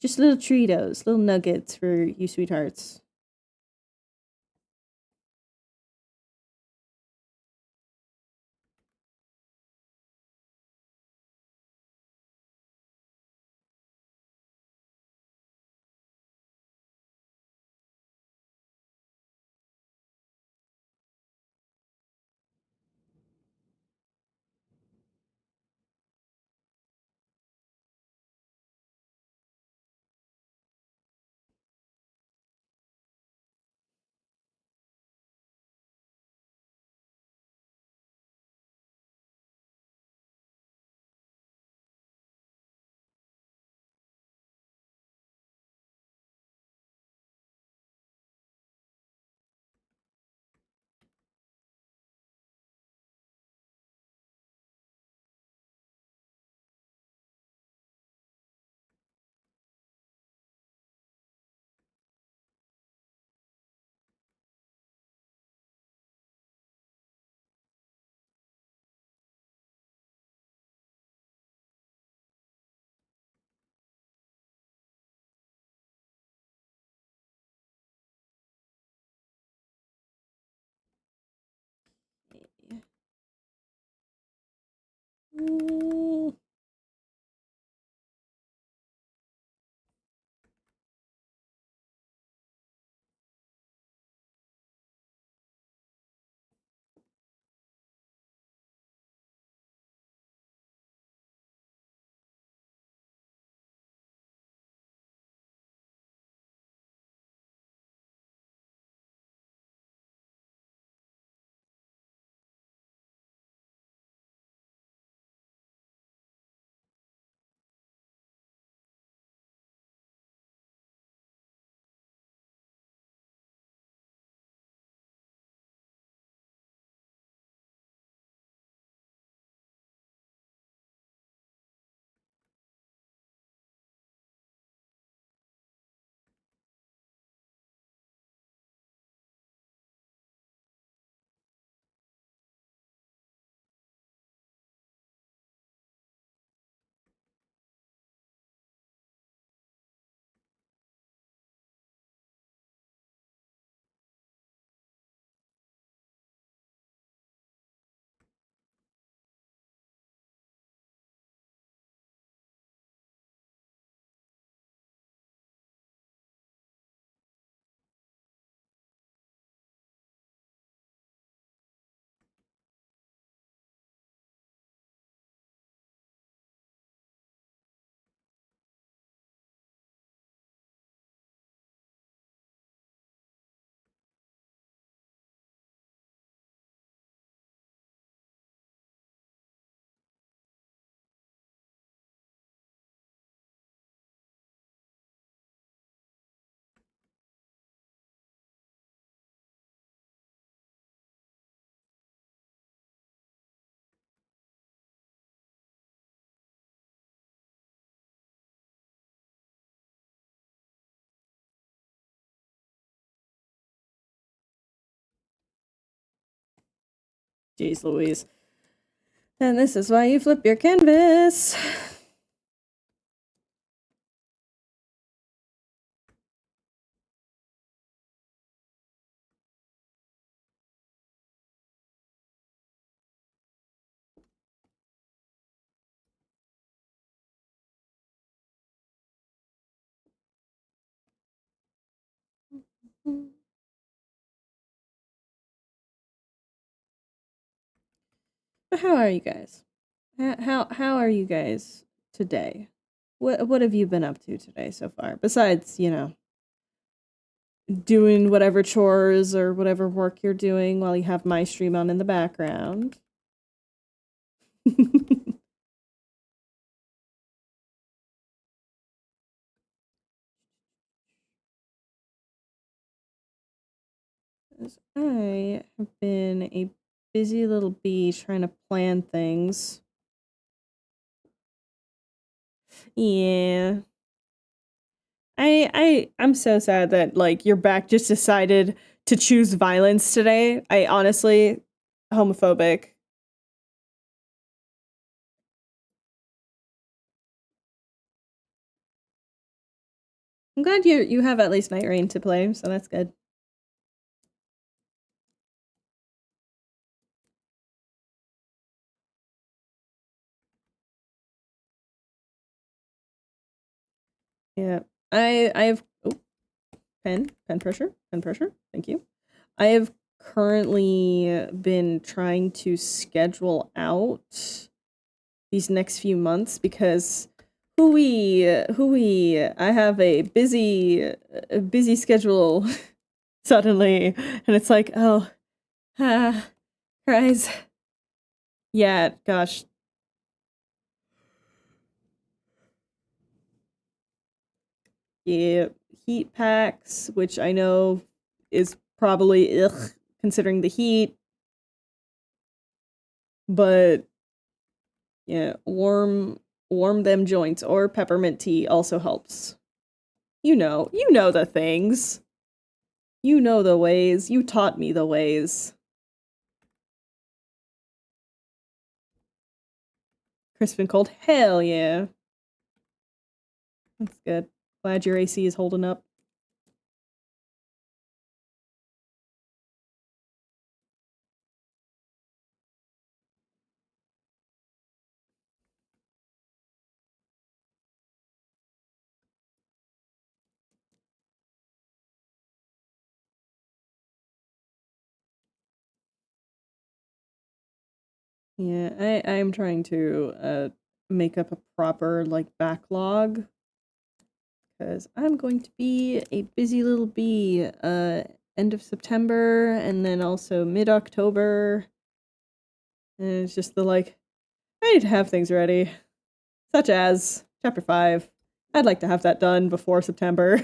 Just little Cheetos, little nuggets for you sweethearts. Jeez Louise. And this is why you flip your canvas. But how are you guys? How are you guys today? What have you been up to today so far? Besides, you know, doing whatever chores or whatever work you're doing while you have my stream on in the background. As I have been a busy little bee trying to plan things. Yeah. I'm so sad that like your back just decided to choose violence today. I honestly homophobic. I'm glad you have at least Night Rain to play, so that's good. Yeah. I have pen pressure. Thank you. I have currently been trying to schedule out these next few months because hooey, I have a busy schedule suddenly, and it's like, oh, guys, yeah, gosh. Yeah, heat packs, which I know is probably ugh, considering the heat, but yeah, warm them joints or peppermint tea also helps. You know the things. You know the ways. You taught me the ways. Crisp and cold. Hell yeah. That's good. Glad your AC is holding up. Yeah, I'm trying to make up a proper like backlog because I'm going to be a busy little bee end of September and then also mid-October. And it's just the like I need to have things ready. Such as chapter 5. I'd like to have that done before September.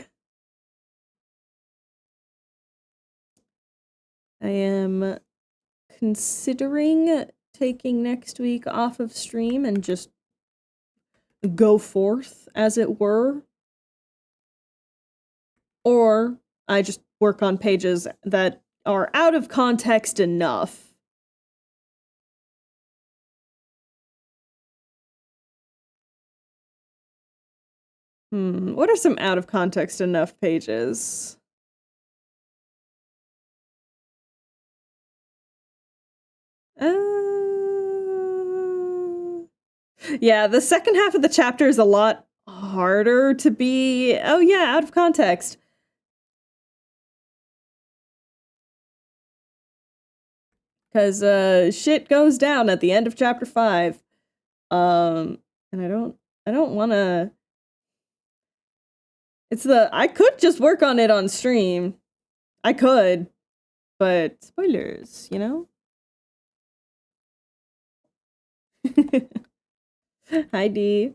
I am considering taking next week off of stream and just go forth, as it were. Or I just work on pages that are out of context enough. What are some out of context enough pages? Yeah, the second half of the chapter is a lot harder to be, oh yeah, out of context. Because shit goes down at the end of chapter 5. And I don't want to. It's the I could just work on it on stream. I could, but spoilers, you know. Hi D.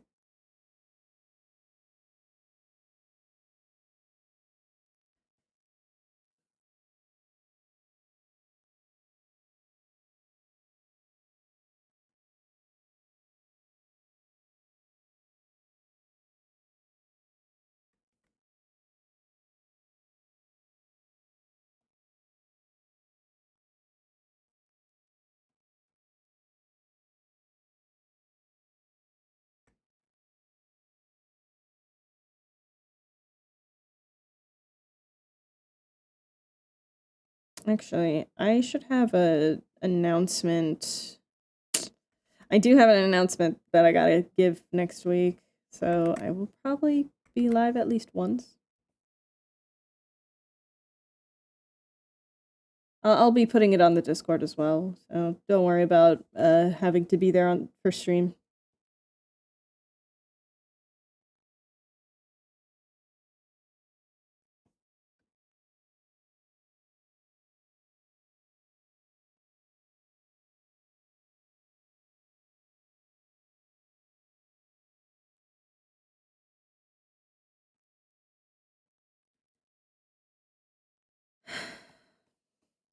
Actually, I should have a announcement. I do have an announcement that I gotta give next week, so I will probably be live at least once. I'll be putting it on the Discord as well, so don't worry about having to be there on for stream.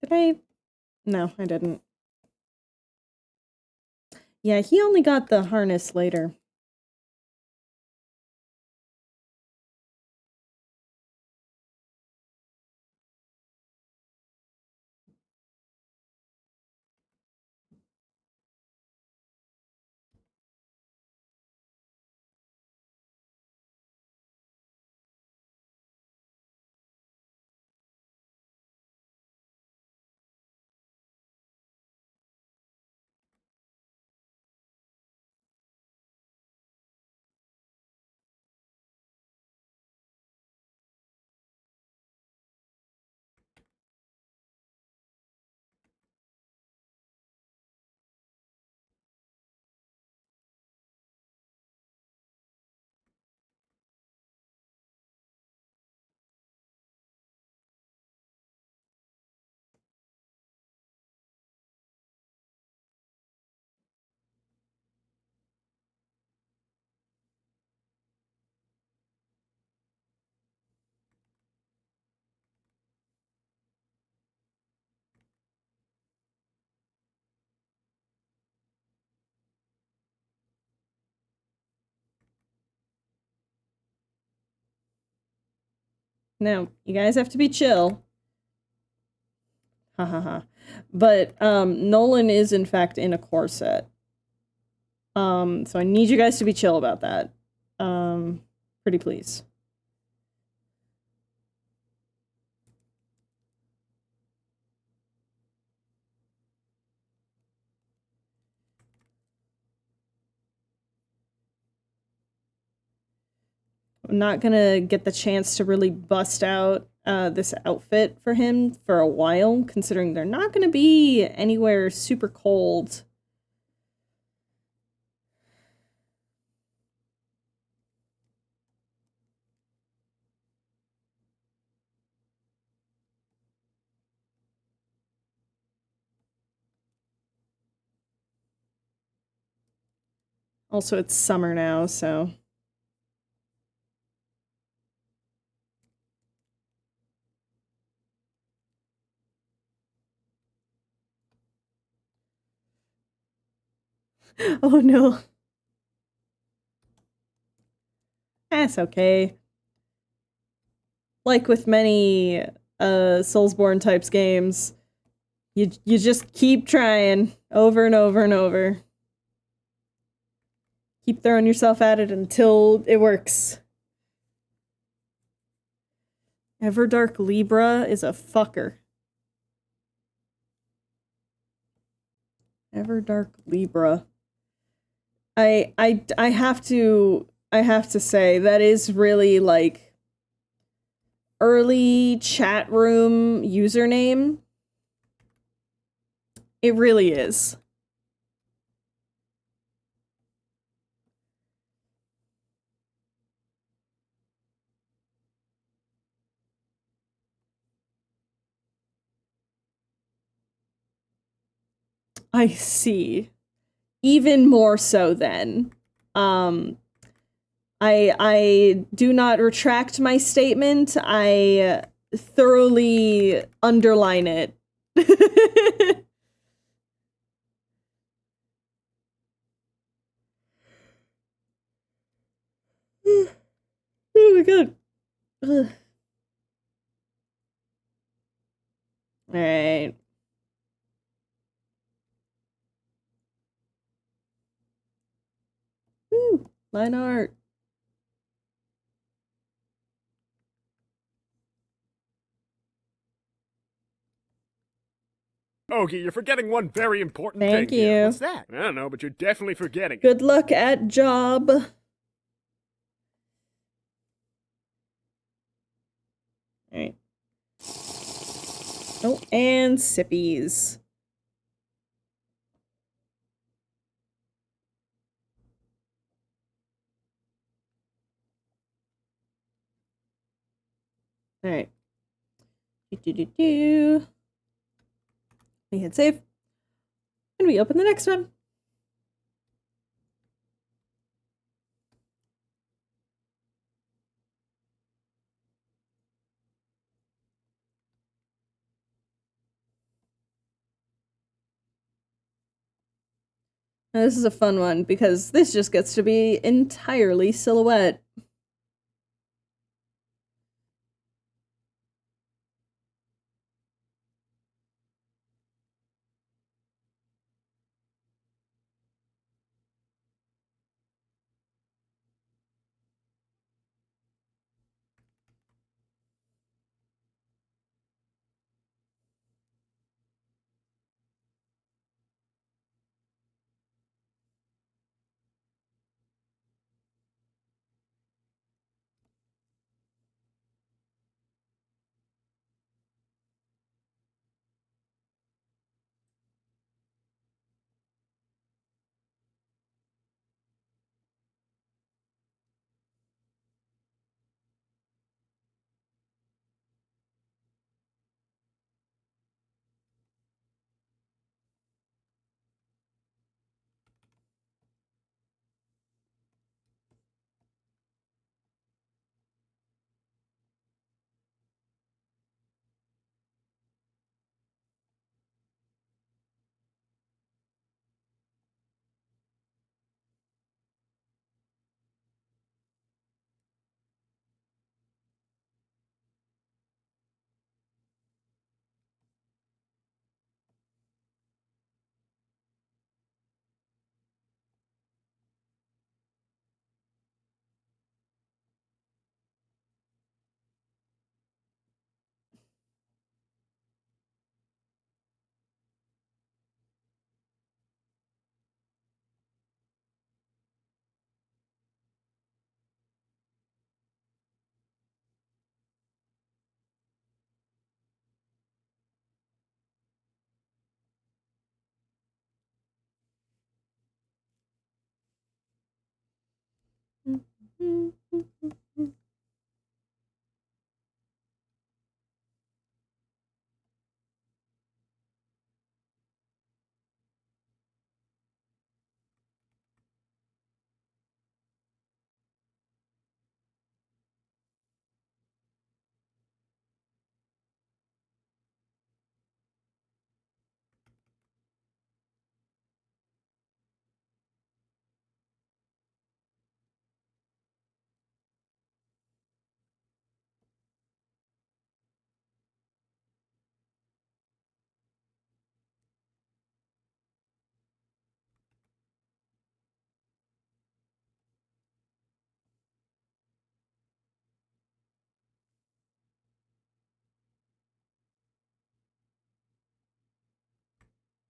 Did I? No, I didn't. Yeah, he only got the harness later. Now, you guys have to be chill. Ha ha ha. But Nolan is in fact in a corset. So I need you guys to be chill about that. Pretty please. I'm not gonna get the chance to really bust out this outfit for him for a while, considering they're not gonna be anywhere super cold. Also, it's summer now, so... Oh no. That's okay. Like with many Soulsborne types games, you just keep trying over and over and over. Keep throwing yourself at it until it works. Everdark Libra is a fucker. Everdark Libra. I have to say that is really like early chat room username. It really is. I see. Even more so then. I do not retract my statement. I thoroughly underline it. Oh my god. Ugh. All right. Woo, line art. Ogie, you're forgetting one very important Thank thing here. you. What's that? I don't know, but you're definitely forgetting it. Good luck at job. Alright. Oh, and sippies. Alright. Do. We hit save. And we open the next one. Now, this is a fun one because this just gets to be entirely silhouette.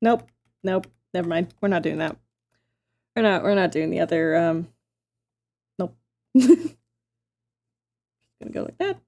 Nope. Nope. Never mind. We're not doing that. We're not doing the other nope. Gonna go like that.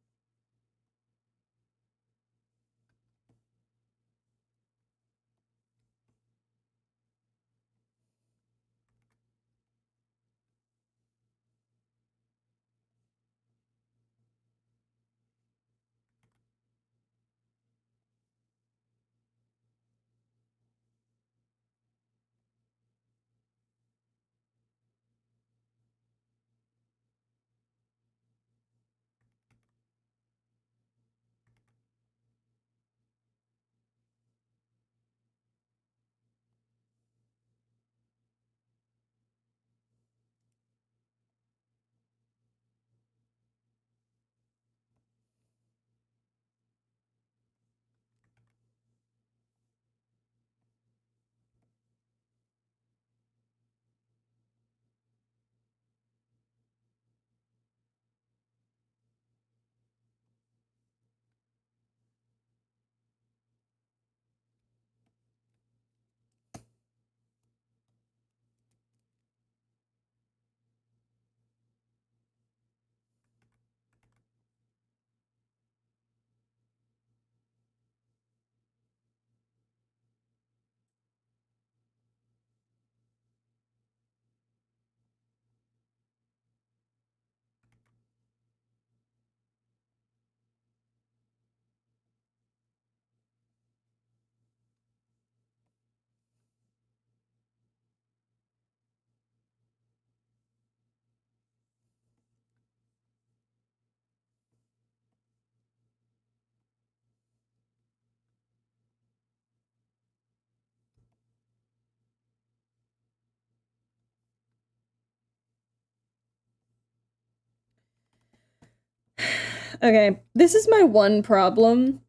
Okay, this is my one problem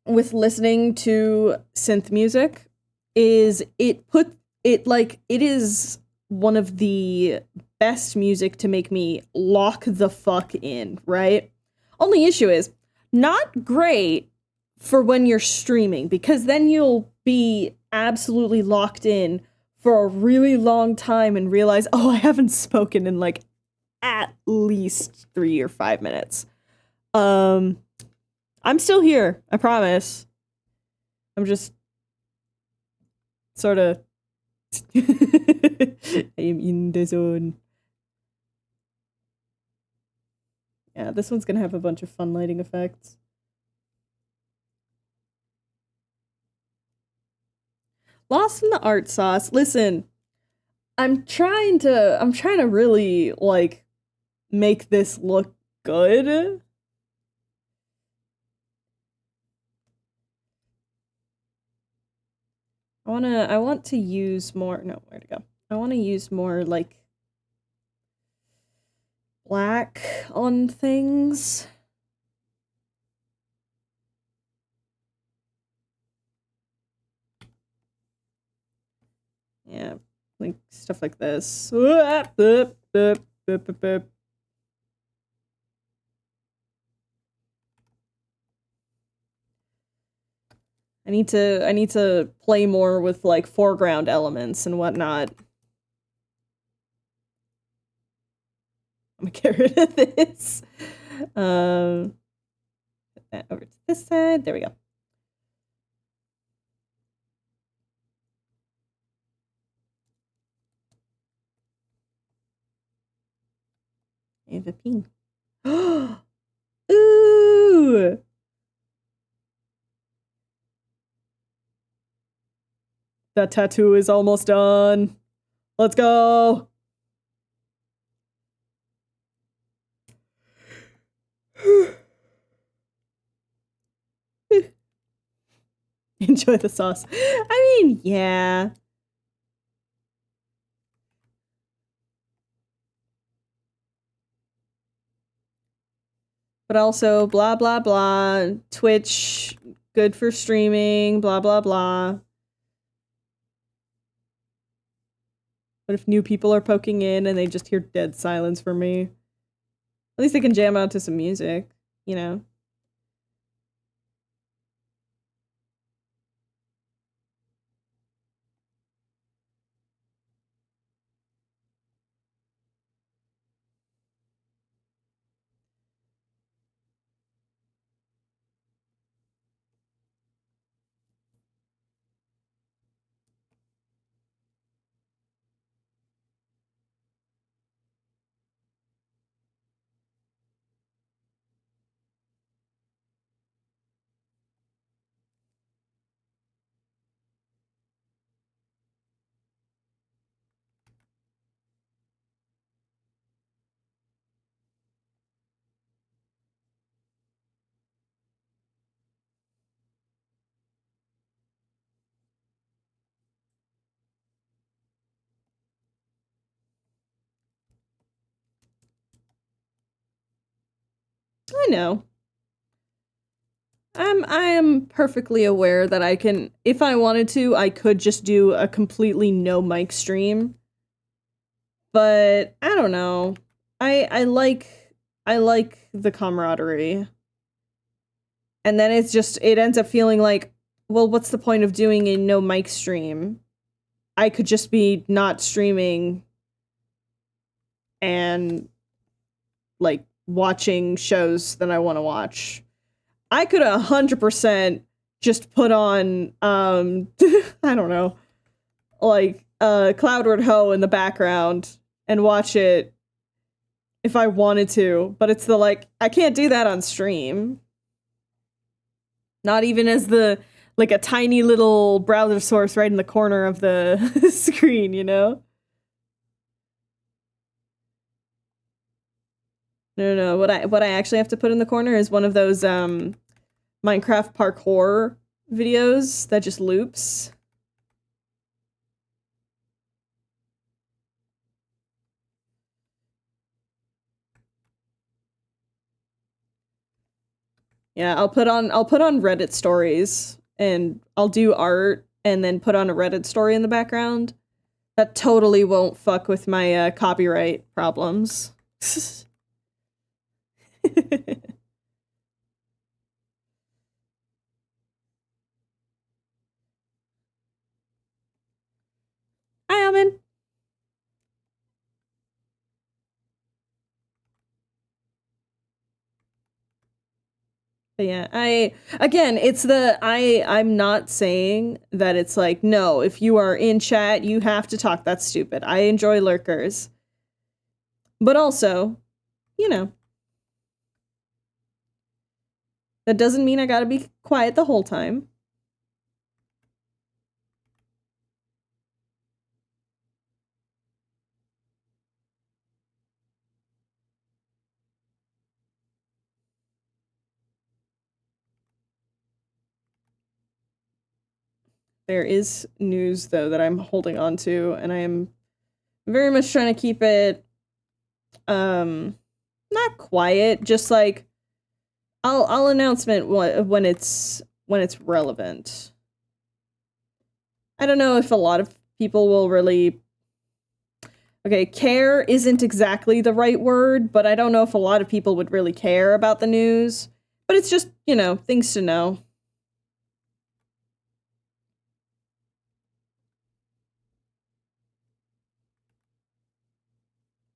with listening to synth music is it is one of the best music to make me lock the fuck in, right? Only issue is not great for when you're streaming because then you'll be absolutely locked in for a really long time and realize, oh, I haven't spoken in like at least 3 or 5 minutes. I'm still here, I promise. I'm just sort of I am in the zone. Yeah, this one's gonna have a bunch of fun lighting effects. Lost in the art sauce. Listen, I'm trying to really like make this look good. I want to use more, no, where to go? I want to use more like black on things. Yeah, like stuff like this. I need to play more with like foreground elements and whatnot. I'm gonna get rid of this. Put that over to this side. There we go. I have a ping. Ooh! That tattoo is almost done. Let's go! Enjoy the sauce. I mean, yeah. But also, blah, blah, blah. Twitch, good for streaming, blah, blah, blah. What if new people are poking in and they just hear dead silence from me? At least they can jam out to some music, you know? I know. I am perfectly aware that I can, if I wanted to, I could just do a completely no mic stream. But I don't know. I like the camaraderie. And then it ends up feeling like, well, what's the point of doing a no mic stream? I could just be not streaming and like watching shows that I want to watch. I could 100% just put on I don't know, like Cloudward Ho in the background and watch it if I wanted to, but it's the like I can't do that on stream. Not even as the like a tiny little browser source right in the corner of the screen, you know? No. What I actually have to put in the corner is one of those Minecraft parkour videos that just loops. Yeah, I'll put on Reddit stories and I'll do art and then put on a Reddit story in the background. That totally won't fuck with my copyright problems. Hi, Alvin. But yeah, I'm not saying that it's like, no, if you are in chat, you have to talk. That's stupid. I enjoy lurkers. But also, you know, that doesn't mean I gotta be quiet the whole time. There is news, though, that I'm holding on to, and I am very much trying to keep it, not quiet, just like, I'll announcement when it's relevant. I don't know if a lot of people will really... Okay, care isn't exactly the right word, but I don't know if a lot of people would really care about the news. But it's just, you know, things to know.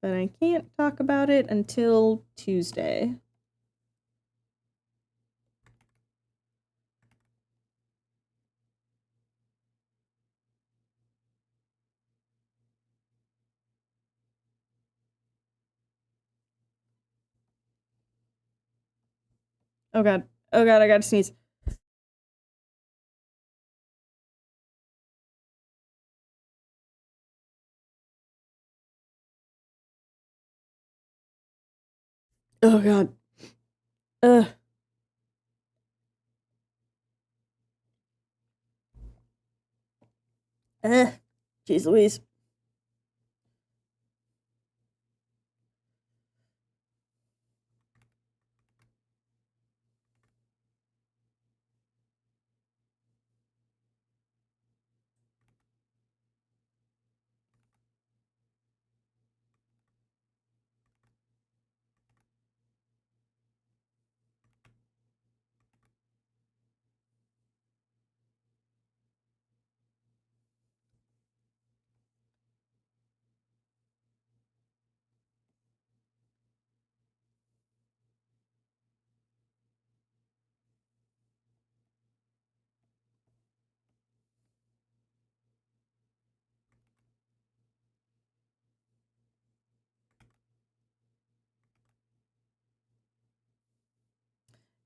But I can't talk about it until Tuesday. Oh god. Oh god, I gotta sneeze. Oh god. Ugh. Jeez Louise.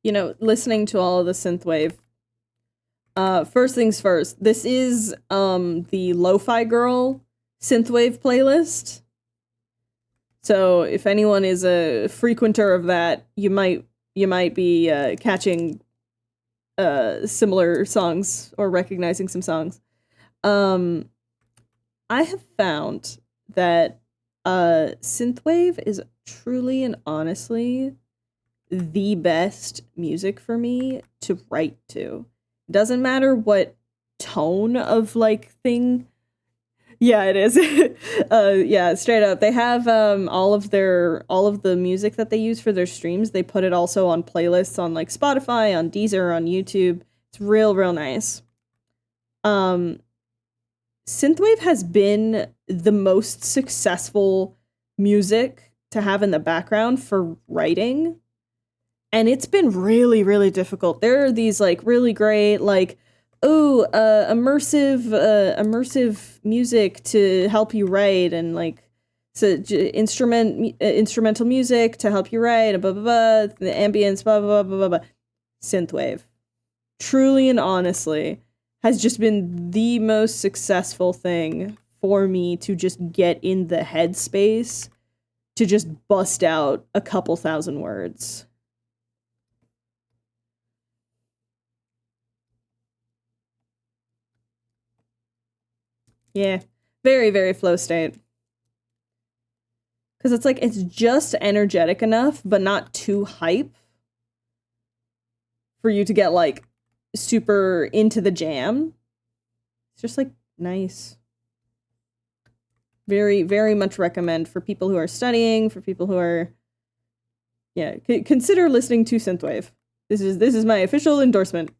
You know, listening to all of the synthwave. First things first, this is the Lo-Fi Girl synthwave playlist. So if anyone is a frequenter of that, you might be catching similar songs or recognizing some songs. I have found that synthwave is truly and honestly the best music for me to write to. Doesn't matter what tone of like thing. Yeah, it is. Yeah, straight up. They have all of the music that they use for their streams. They put it also on playlists on like Spotify, on Deezer, on YouTube. It's real nice. Synthwave has been the most successful music to have in the background for writing. And it's been really difficult. There are these like really great like immersive music to help you write, and like instrumental music to help you write, and blah blah blah, the ambience, blah blah blah blah blah. Synthwave, truly and honestly, has just been the most successful thing for me to just get in the headspace to just bust out a couple thousand words. Yeah, very flow state. Because it's like, it's just energetic enough, but not too hype. for you to get like super into the jam. It's just like nice. Very, very much recommend for people who are studying, for people who are, yeah, consider listening to synthwave. This is my official endorsement.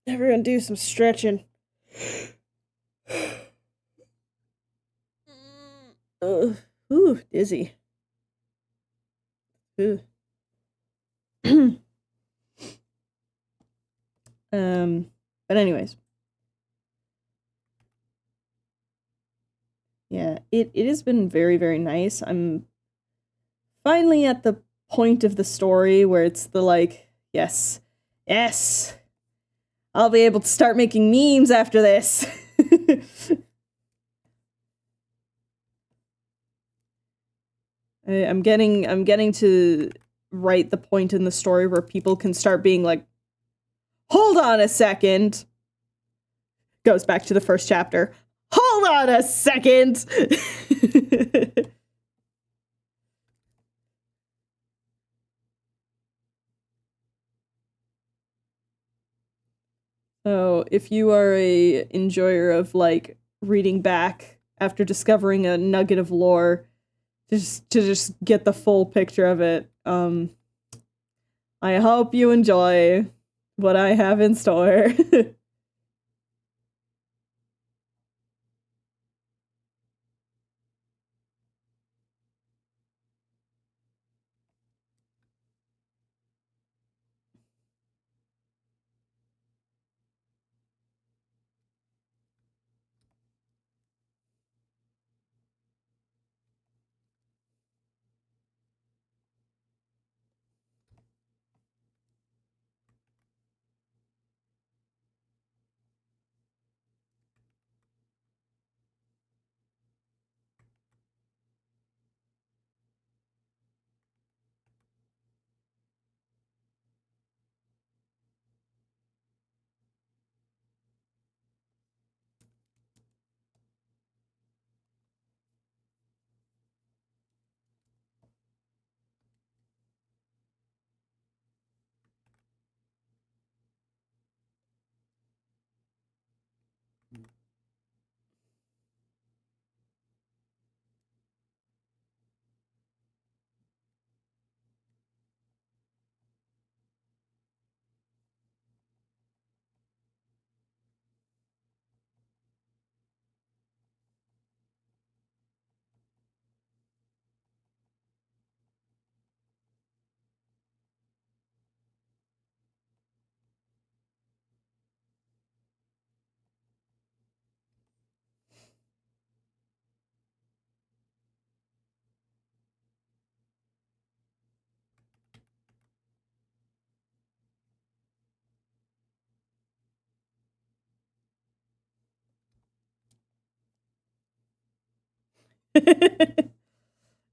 Everyone do some stretching. Ooh, dizzy. Ooh. But anyways. Yeah, it has been very, very nice. I'm finally at the point of the story where it's the like, yes, I'll be able to start making memes after this. I'm getting to write the point in the story where people can start being like, hold on a second. Goes back to the first chapter. Hold on a second. So if you are a enjoyer of like reading back after discovering a nugget of lore, just to get the full picture of it, I hope you enjoy what I have in store.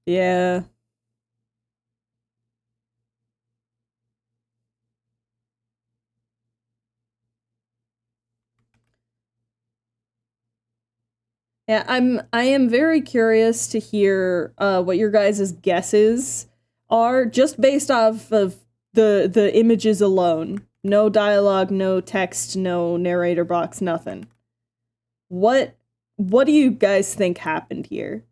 Yeah. Yeah, I am very curious to hear what your guys' guesses are, just based off of the images alone. No dialogue, no text, no narrator box, nothing. What do you guys think happened here?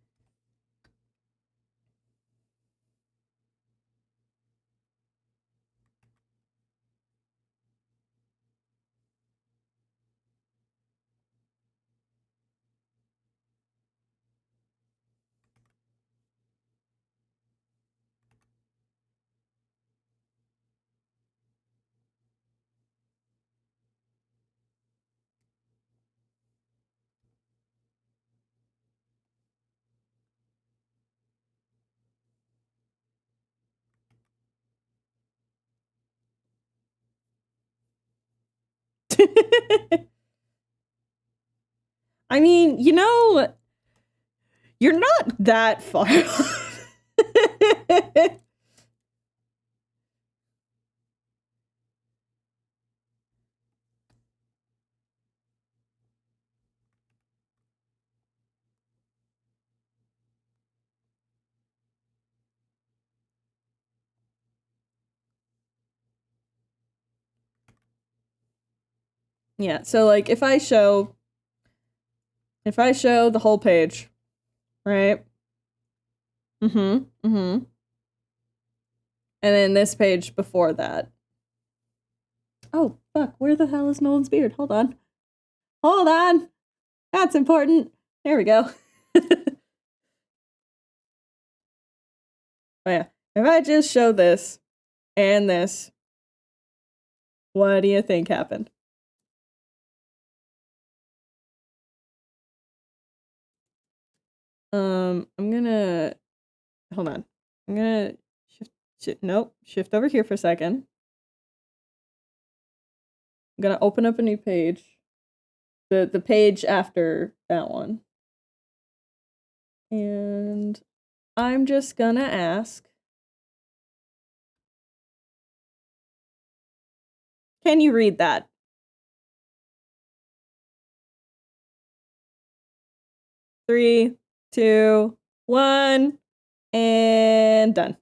I mean, you're not that far off. Yeah, so like if I show the whole page, right? And then this page before that. Oh, fuck, where the hell is Nolan's beard? Hold on. Hold on. That's important. There we go. Oh yeah, if I just show this and this, what do you think happened? I'm gonna hold on. I'm gonna shift over here for a second. I'm gonna open up a new page. The page after that one. And I'm just gonna ask, can you read that? Three, two, one, and done.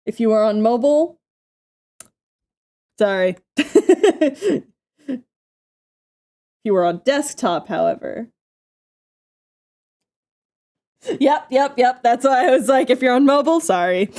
If you are on mobile, sorry. If you were on desktop, however. Yep. That's why I was like, if you're on mobile, sorry.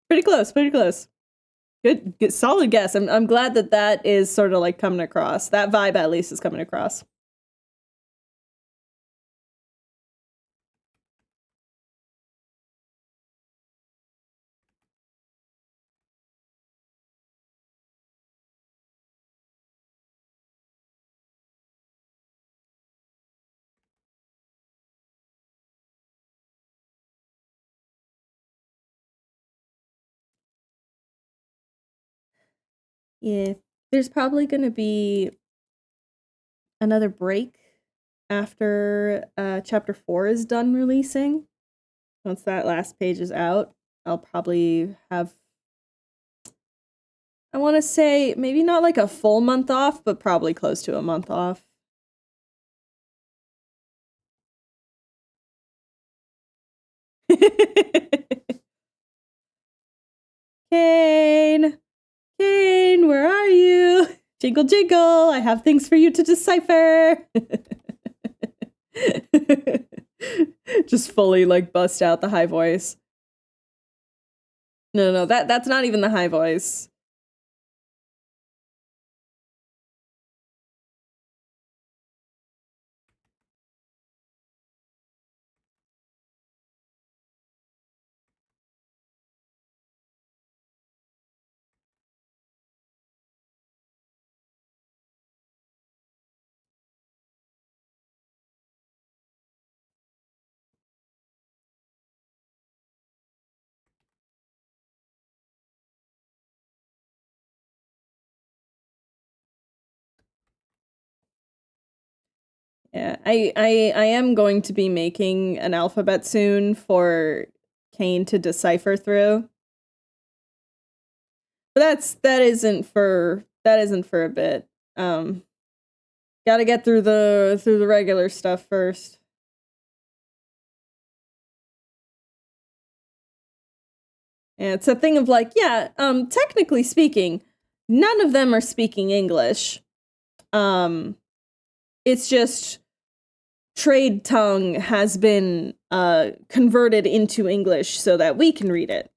Pretty close. Good, solid guess. I'm glad that is sort of like coming across. That vibe at least is coming across. Yeah, there's probably going to be another break after chapter 4 is done releasing. Once that last page is out, I'll probably have, I want to say, maybe not like a full month off, but probably close to a month off. Kane, where are you? Jingle, jingle, I have things for you to decipher. Just fully like bust out the high voice. No, that's not even the high voice. Yeah, I am going to be making an alphabet soon for Kane to decipher through. But that isn't for a bit. Gotta get through the regular stuff first. And it's a thing of like, yeah, technically speaking, none of them are speaking English. It's just trade tongue has been converted into English so that we can read it.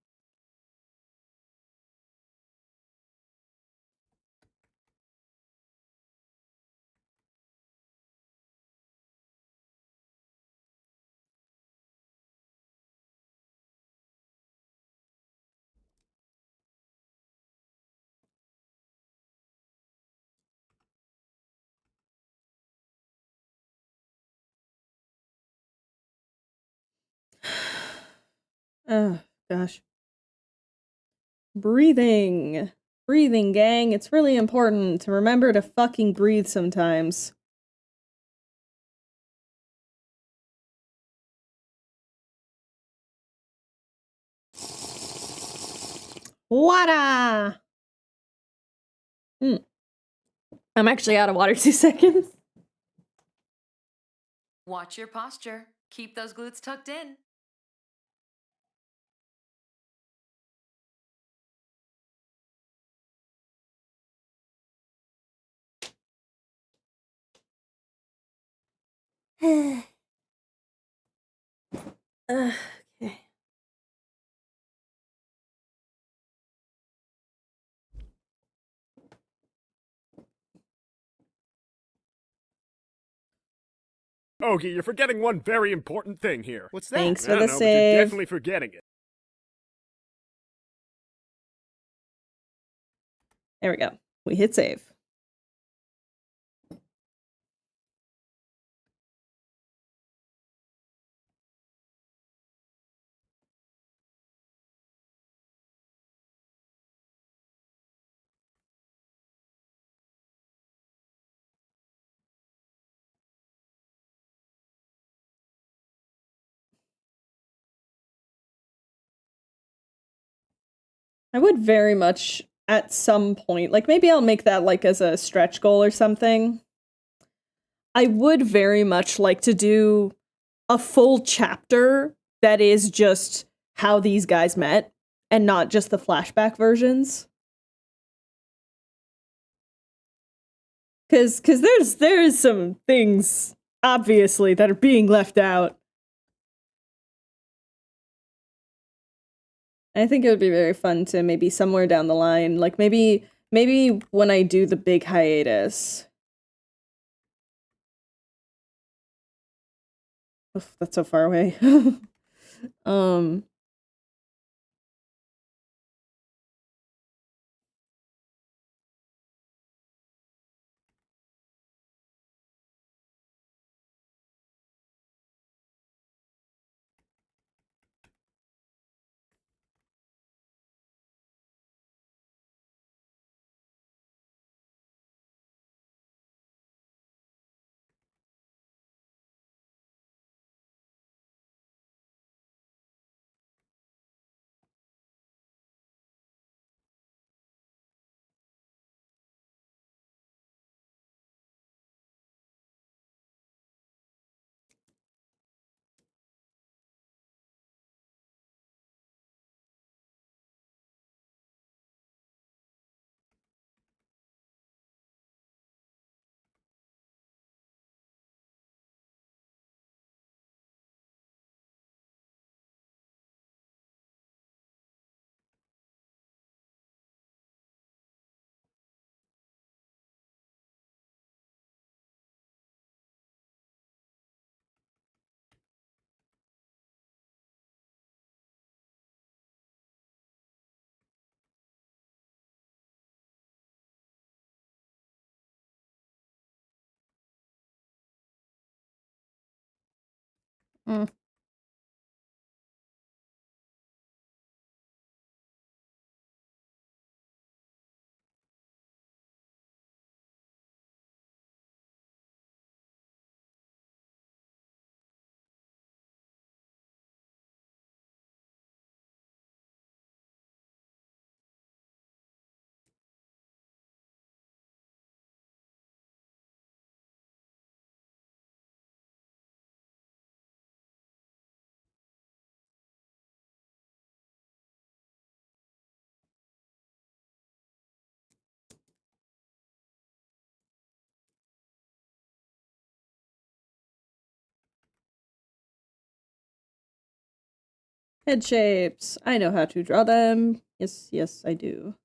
Oh, gosh. Breathing. Breathing, gang. It's really important to remember to fucking breathe sometimes. Water! I'm actually out of water 2 seconds. Watch your posture. Keep those glutes tucked in. Okay. Ogie, you're forgetting one very important thing here. What's that? Thanks I for don't the know, but you're save. definitely forgetting it. There we go. We hit save. I would very much at some point, like maybe I'll make that like as a stretch goal or something. I would very much like to do a full chapter that is just how these guys met and not just the flashback versions. Cause there's some things obviously that are being left out. I think it would be very fun to maybe somewhere down the line, like maybe when I do the big hiatus. Oof, that's so far away. um mm. Head shapes. I know how to draw them. Yes, yes, I do.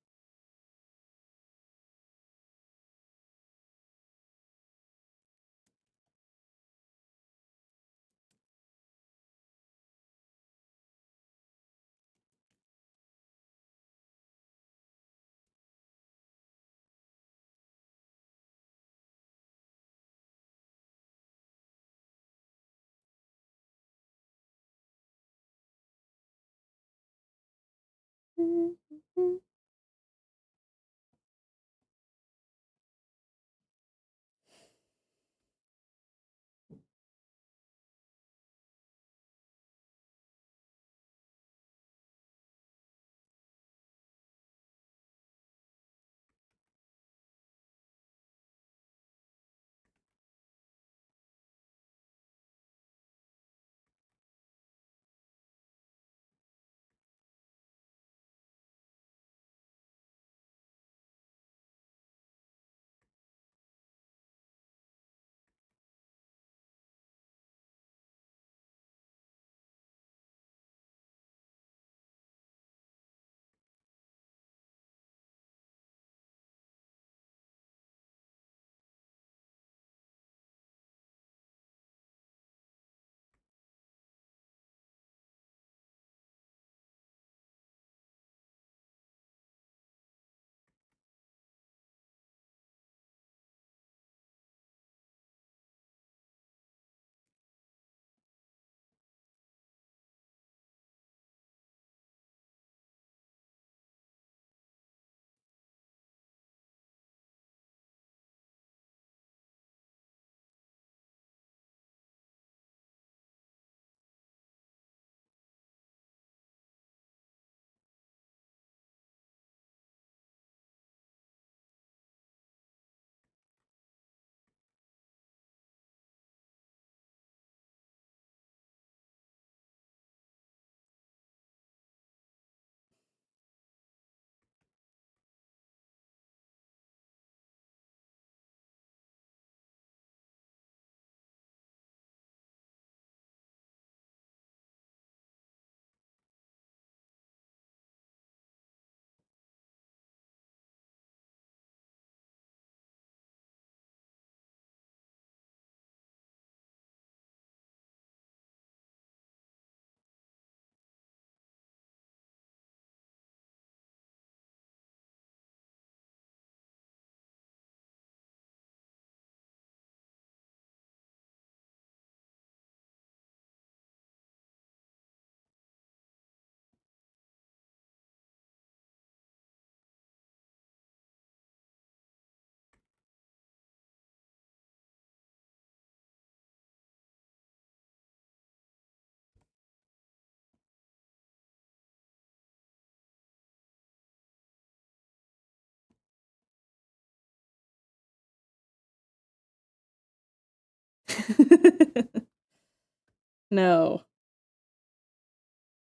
No.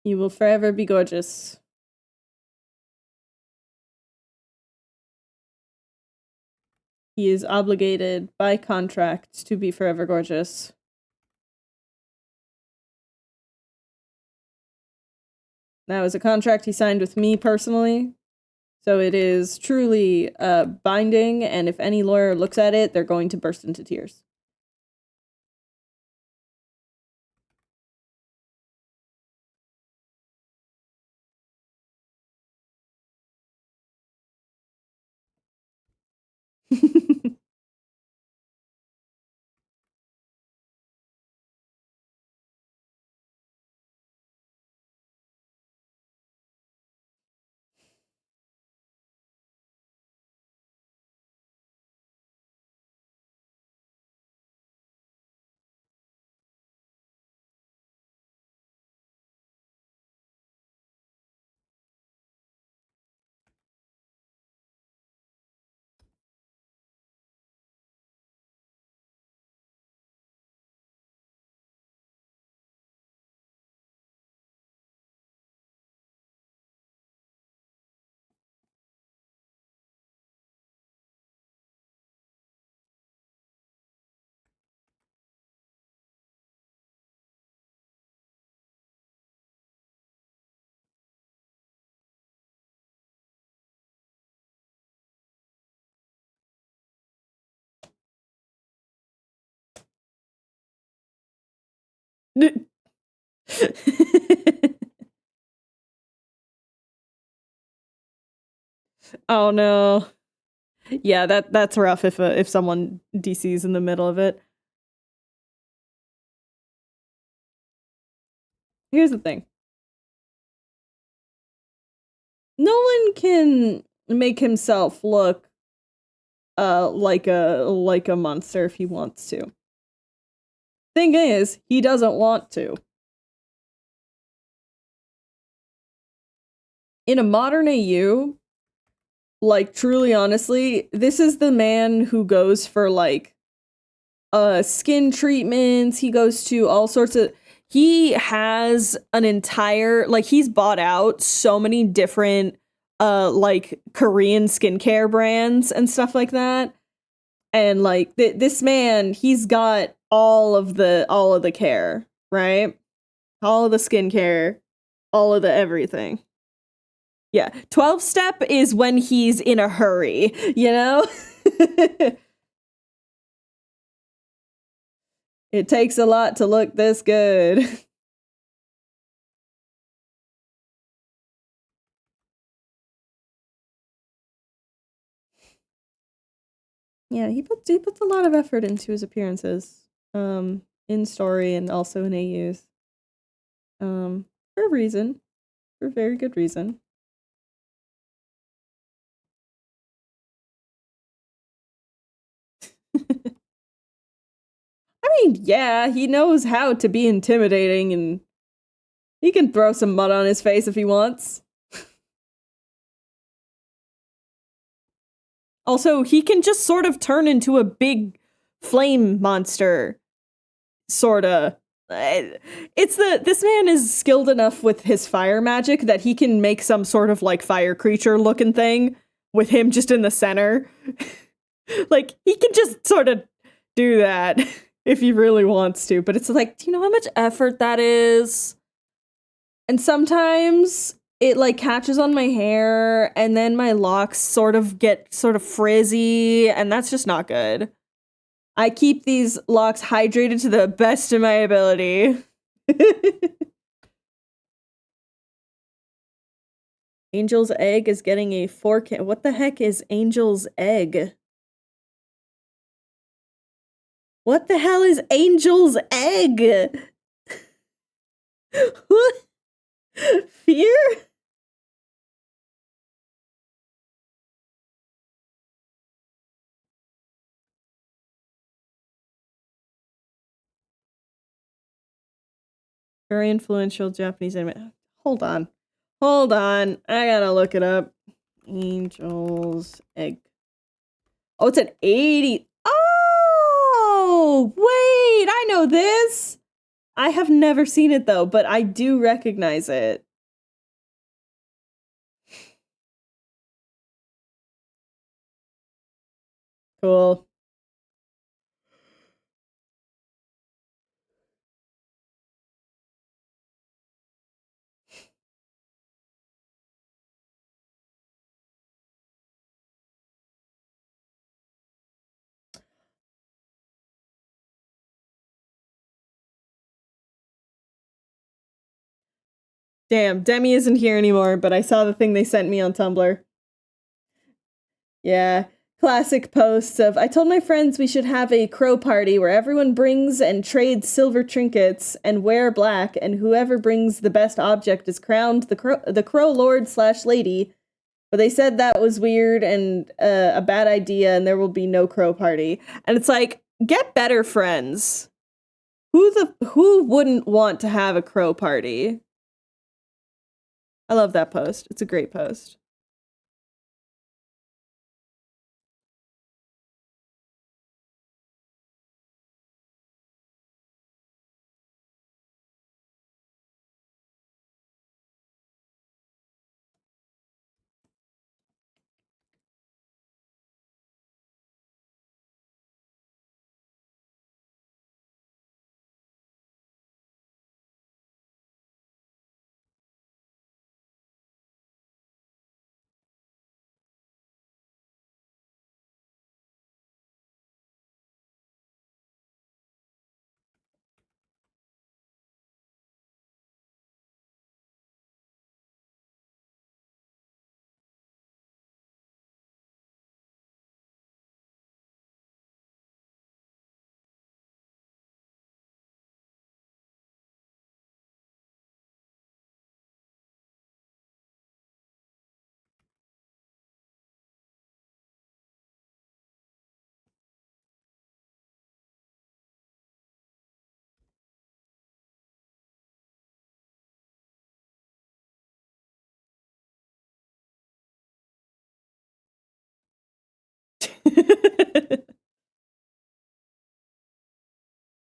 You will forever be gorgeous. He is obligated by contract to be forever gorgeous. That was a contract he signed with me personally. So it is truly binding, and if any lawyer looks at it, they're going to burst into tears. Oh no. Yeah, that's rough if someone DC's in the middle of it. Here's the thing. Nolan can make himself look like a monster if he wants to. Thing is, he doesn't want to. In a modern AU, like truly honestly, this is the man who goes for like skin treatments, he goes to all sorts of he has an entire like he's bought out so many different like Korean skincare brands and stuff like that. And like this man, he's got all of the care, right? All of the skincare, all of the everything. Yeah, 12 step is when he's in a hurry, you know? It takes a lot to look this good. Yeah, he puts a lot of effort into his appearances, in story and also in AUs. For a reason, for a very good reason. I mean, yeah, he knows how to be intimidating and he can throw some mud on his face if he wants. Also, he can just sort of turn into a big flame monster. Sorta. This man is skilled enough with his fire magic that he can make some sort of like fire creature looking thing with him just in the center. Like he can just sort of do that if he really wants to, but it's like, do you know how much effort that is? And sometimes it like catches on my hair and then my locks sort of get sort of frizzy and that's just not good. I keep these locks hydrated to the best of my ability. Angel's egg is getting a 4K. What the heck is Angel's egg? What the hell is Angel's egg? What? Fear? Very influential Japanese anime. Hold on. Hold on. I gotta look it up. Angel's egg. Oh, it's an 80. Oh, wait. I know this. I have never seen it though, but I do recognize it. Cool. Damn, Demi isn't here anymore, but I saw the thing they sent me on Tumblr. Yeah. Classic posts of, I told my friends we should have a crow party where everyone brings and trades silver trinkets and wear black, and whoever brings the best object is crowned the crow lord / lady. But they said that was weird and a bad idea, and there will be no crow party. And it's like, get better friends. Who wouldn't want to have a crow party? I love that post. It's a great post.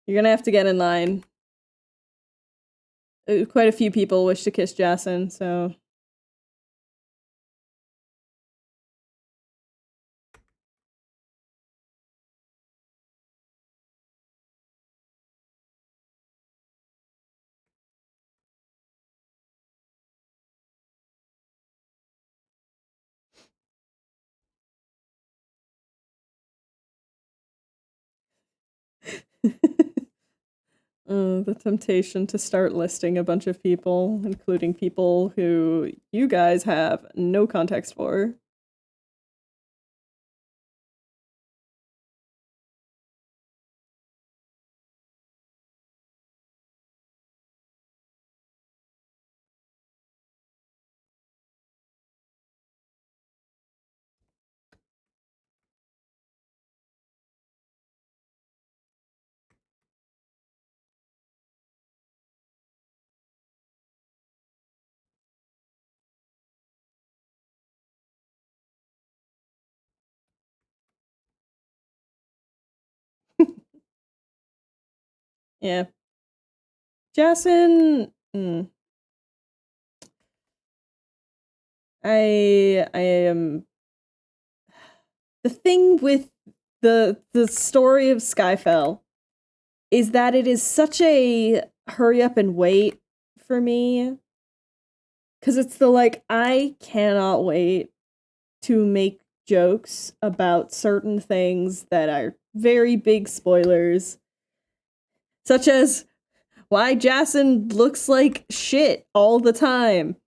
You're gonna have to get in line. Quite a few people wish to kiss Jason, so... The temptation to start listing a bunch of people, including people who you guys have no context for. Yeah. Jason... I am... The thing with the story of Skyfell is that it is such a hurry up and wait for me. Because it's the, like, I cannot wait to make jokes about certain things that are very big spoilers. Such as why Jason looks like shit all the time.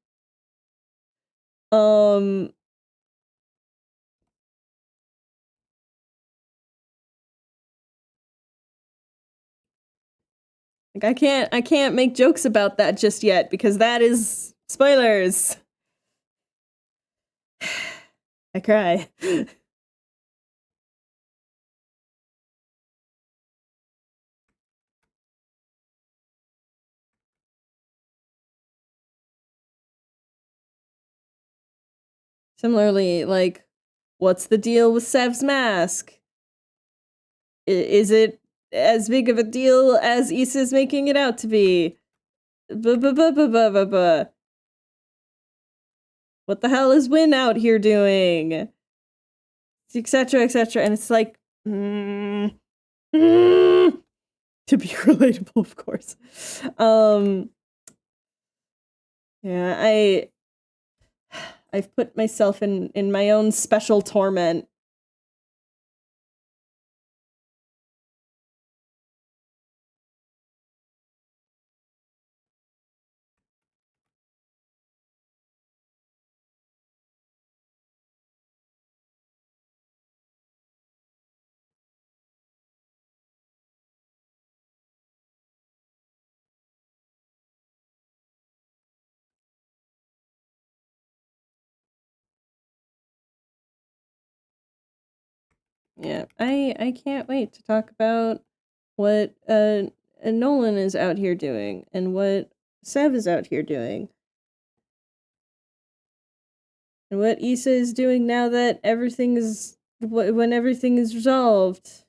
Like I can't make jokes about that just yet because that is spoilers. I cry. Similarly, like, what's the deal with Sev's mask? Is it as big of a deal as Issa's making it out to be? What the hell is Win out here doing? Etc., etc. And it's like, to be relatable, of course. Yeah, I've put myself in my own special torment. Yeah, I can't wait to talk about what Nolan is out here doing and what Sev is out here doing. And what Issa is doing now that everything is when everything is resolved.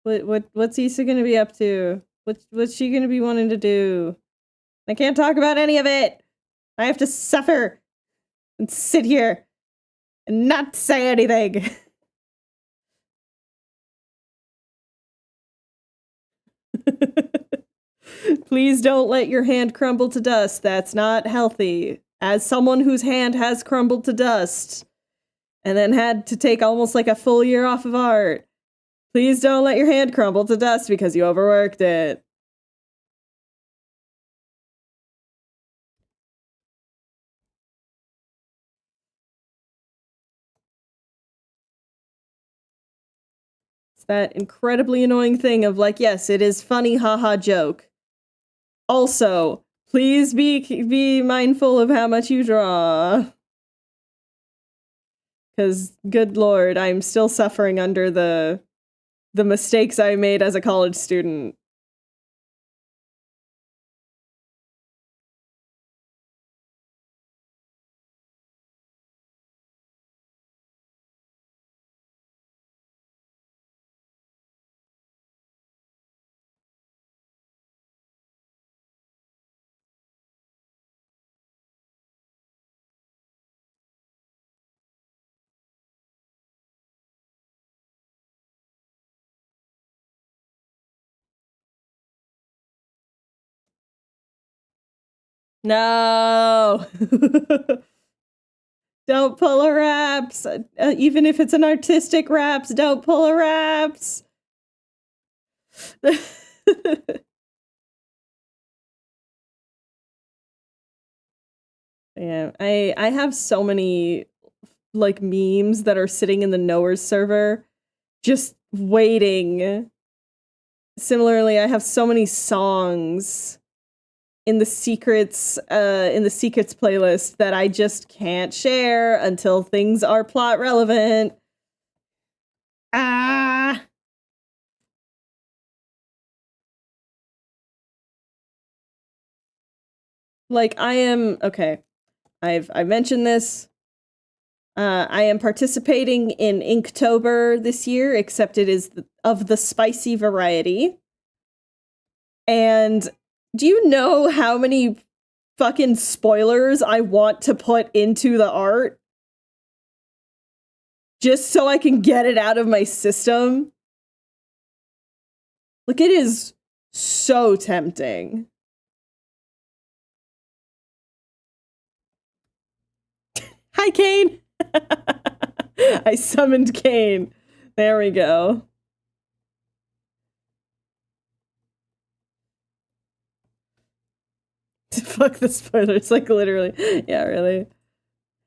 What's Issa gonna be up to? What's she gonna be wanting to do? I can't talk about any of it. I have to suffer and sit here and not say anything. Please don't let your hand crumble to dust. That's not healthy. As someone whose hand has crumbled to dust and then had to take almost like a full year off of art, please don't let your hand crumble to dust because you overworked it. It's that incredibly annoying thing of like, yes, it is funny, haha joke. Also, please be mindful of how much you draw. Because, good lord, I'm still suffering under the mistakes I made as a college student. No. Don't pull a Raps. Even if it's an artistic Raps, don't pull a Raps. Yeah, I have so many like memes that are sitting in the Knowers server just waiting. Similarly, I have so many songs in the secrets playlist that I just can't share until things are plot relevant. Ah. Like I am okay. I've mentioned this. I am participating in Inktober this year, except it is of the spicy variety. And do you know how many fucking spoilers I want to put into the art? Just so I can get it out of my system? Like, it is so tempting. Hi, Kane! I summoned Kane. There we go. Fuck the spoilers, like literally. Yeah, really.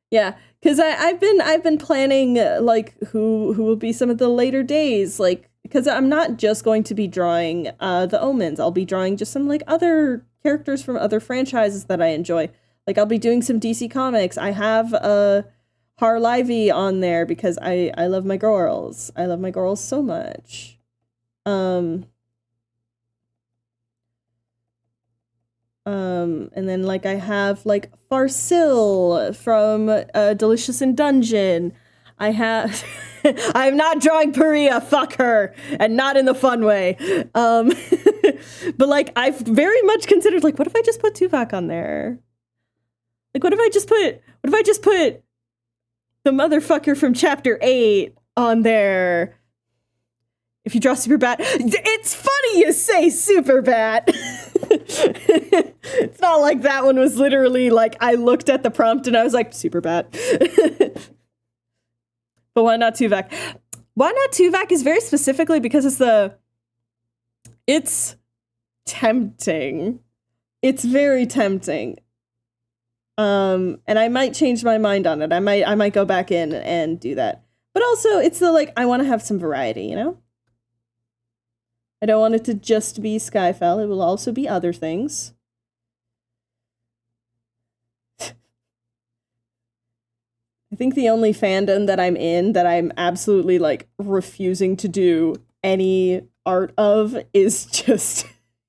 Yeah, because I've been planning like who will be some of the later days, like because I'm not just going to be drawing the Omens. I'll be drawing just some like other characters from other franchises that I enjoy. Like I'll be doing some DC Comics. I have Harlivy on there because I love my girls. I love my girls so much. And then like I have like Farsil from Delicious in Dungeon. I have I'm not drawing Paria, fuck her, and not in the fun way. But like I've very much considered like what if I just put Tuvok on there? Like what if I just put the motherfucker from chapter 8 on there? If you draw Superbat, it's funny you say Superbat. It's not like that one was literally like I looked at the prompt and I was like Superbat. But why not Tuvok? Why not Tuvok is very specifically because it's tempting. It's very tempting. And I might change my mind on it. I might go back in and do that. But also it's the like I want to have some variety, you know? I don't want it to just be Skyfell. It will also be other things. I think the only fandom that I'm in that I'm absolutely like refusing to do any art of is just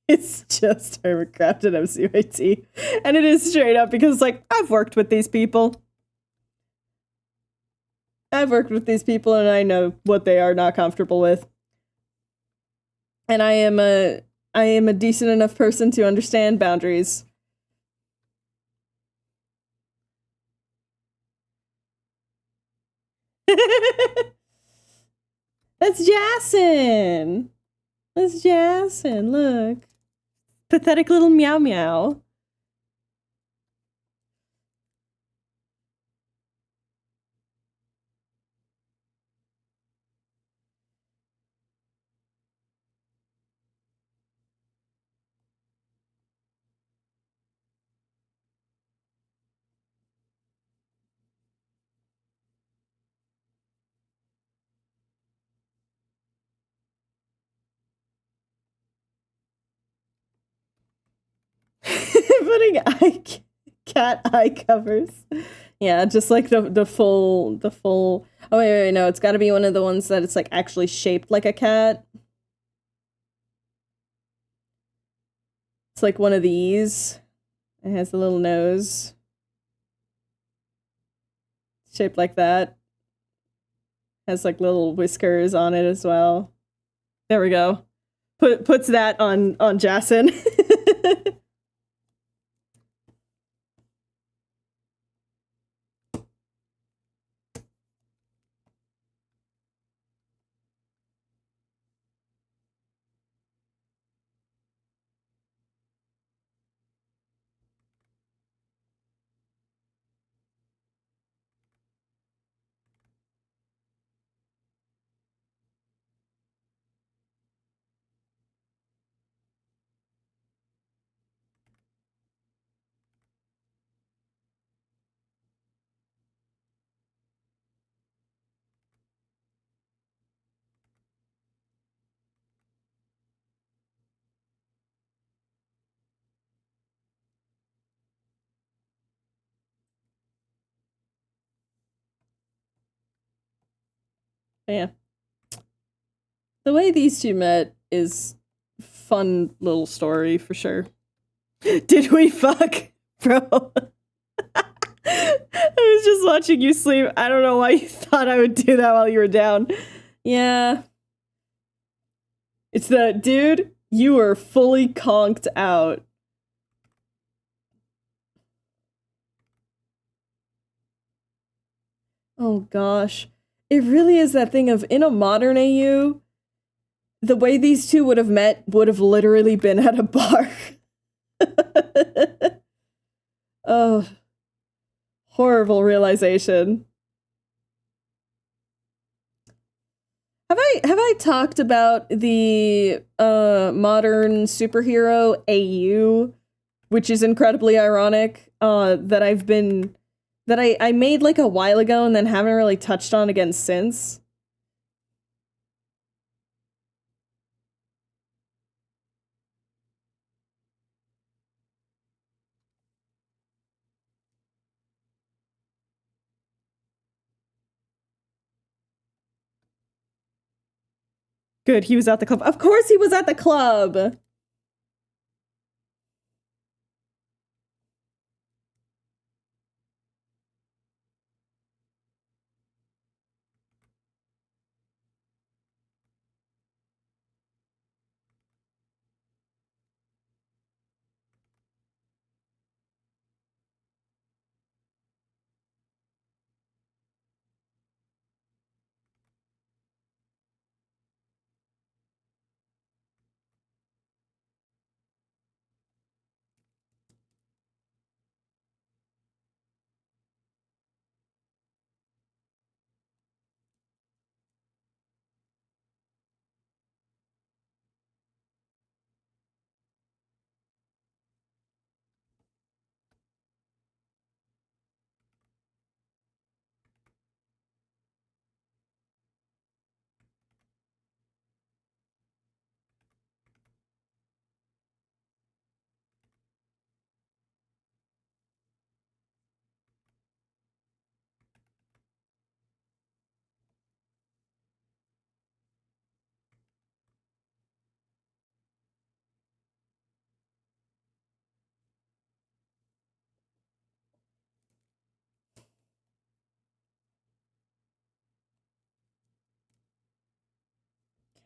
Hermitcraft and MCYT. And it is straight up because like I've worked with these people. And I know what they are not comfortable with. And I am a decent enough person to understand boundaries. That's Jason. Look. Pathetic little meow meow. Putting cat eye covers. Yeah, just like the full. Oh wait, no, it's got to be one of the ones that it's like actually shaped like a cat. It's like one of these. It has a little nose shaped like that. Has like little whiskers on it as well. There we go. Puts that on Jason. But yeah. The way these two met is fun little story for sure. Did we fuck? Bro. I was just watching you sleep. I don't know why you thought I would do that while you were down. Yeah. It's the dude, you were fully conked out. Oh gosh. It really is that thing of in a modern AU, the way these two would have met would have literally been at a bar. Oh. Horrible realization. Have I talked about the modern superhero AU, which is incredibly ironic, that I made like a while ago and then haven't really touched on again since? Good, he was at the club. Of course he was at the club!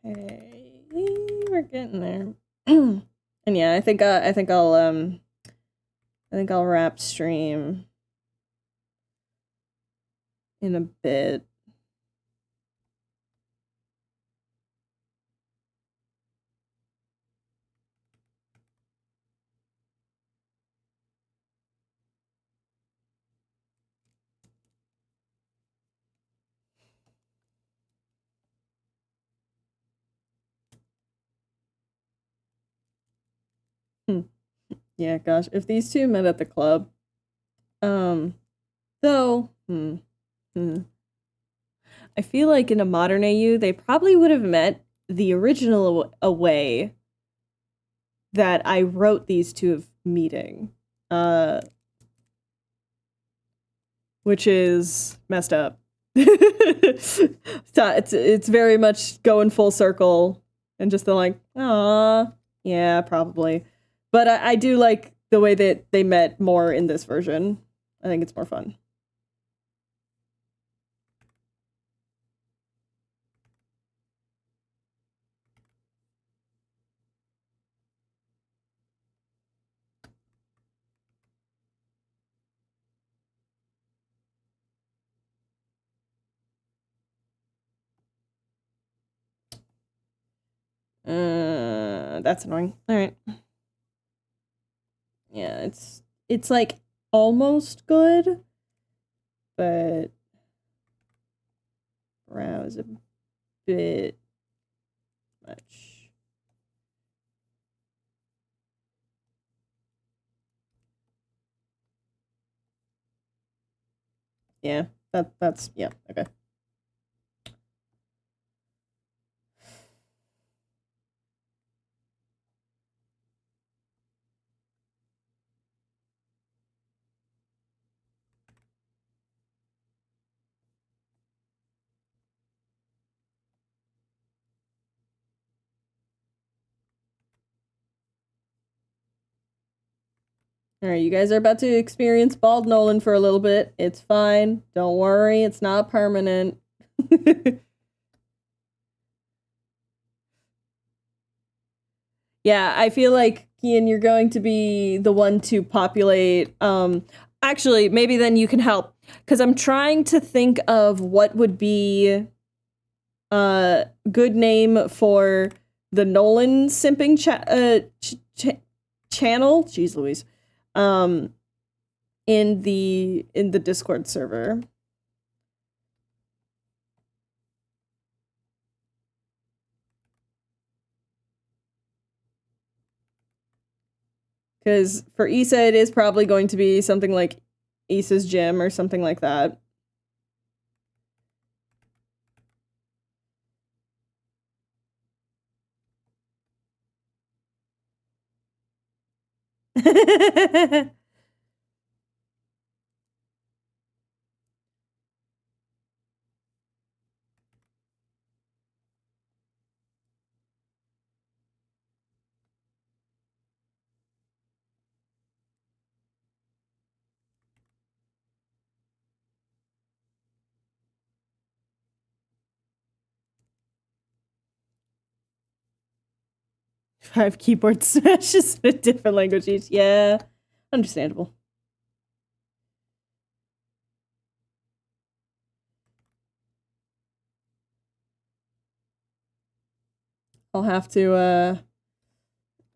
Okay, we're getting there. And yeah, I think I'll wrap stream in a bit. Yeah, gosh, if these two met at the club, though, I feel like in a modern AU, they probably would have met the original way that I wrote these two of meeting, which is messed up. It's very much going full circle and just the like, ah, yeah, probably. But I do like the way that they met more in this version. I think it's more fun. That's annoying. All right. Yeah, it's like almost good, but brow is a bit much. Yeah, that's yeah, okay. Alright, you guys are about to experience Bald Nolan for a little bit. It's fine. Don't worry, it's not permanent. Yeah, I feel like, Ian, you're going to be the one to populate. Actually, maybe then you can help. Because I'm trying to think of what would be a good name for the Nolan simping channel. Jeez Louise. In the Discord server. Because for Issa, it is probably going to be something like Issa's Gym or something like that. Five keyboard smashes in a different language each. Yeah, understandable. I'll have to,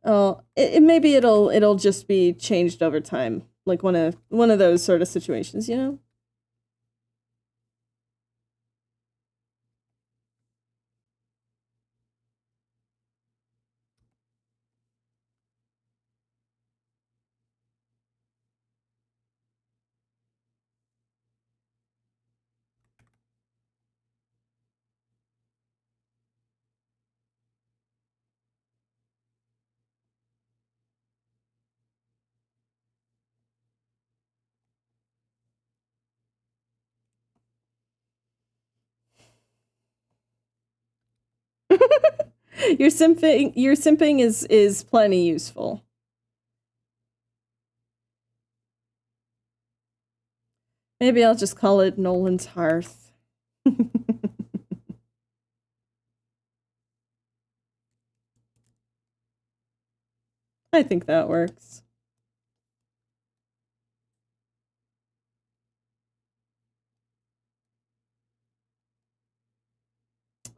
oh, maybe it'll just be changed over time. Like one of those sort of situations, you know? Your simping is plenty useful. Maybe I'll just call it Nolan's Hearth. I think that works.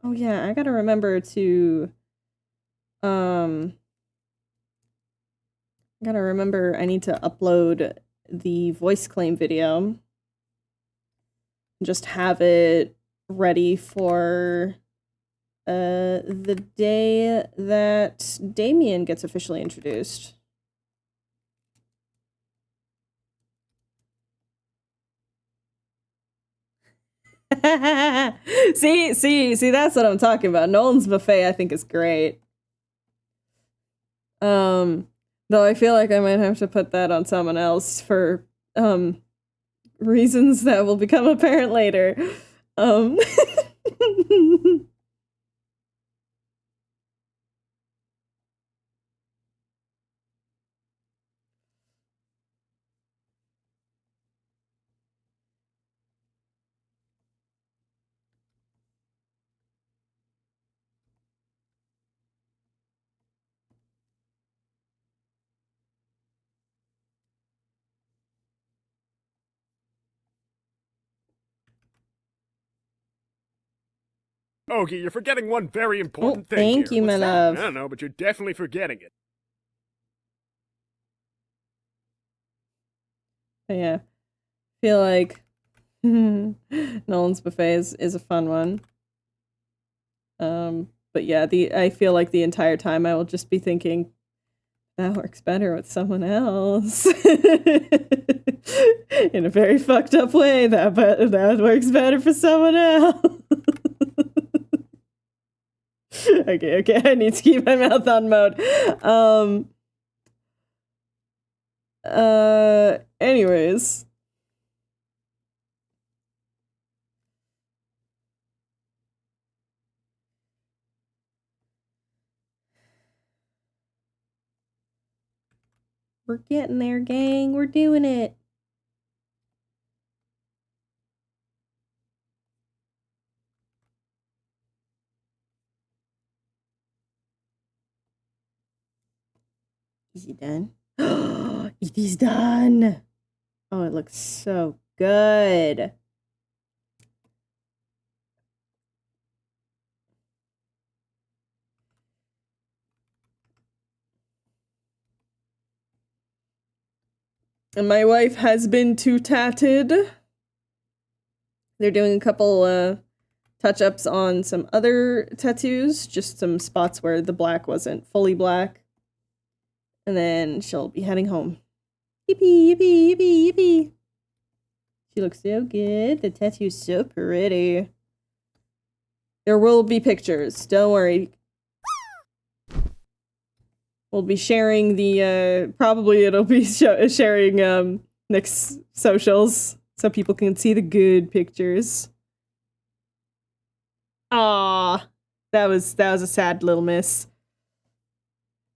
Oh yeah, I gotta remember to I gotta remember I need to upload the voice claim video. Just have it ready for the day that Damien gets officially introduced. see, that's what I'm talking about. Nolan's Buffet, I think, is great. Though I feel like I might have to put that on someone else for reasons that will become apparent later. Ogie, you're forgetting one very important thing thank here. you, my What's that? love. I don't know, but you're definitely forgetting it. But yeah, feel like Nolan's Buffet is a fun one. But yeah, I feel like the entire time I will just be thinking, that works better with someone else. In a very fucked up way, that works better for someone else. Okay, I need to keep my mouth on mode. Anyways. We're getting there, gang. We're doing it. Is he done? He's done. Oh, it looks so good. And my wife has been too tatted. They're doing a couple touch-ups on some other tattoos, just some spots where the black wasn't fully black. And then she'll be heading home. Yippee, yippee, yippee, yippee. She looks so good. The tattoo's so pretty. There will be pictures. Don't worry. We'll be sharing the, probably it'll be sharing, Nick's socials so people can see the good pictures. Ah, that was a sad little miss.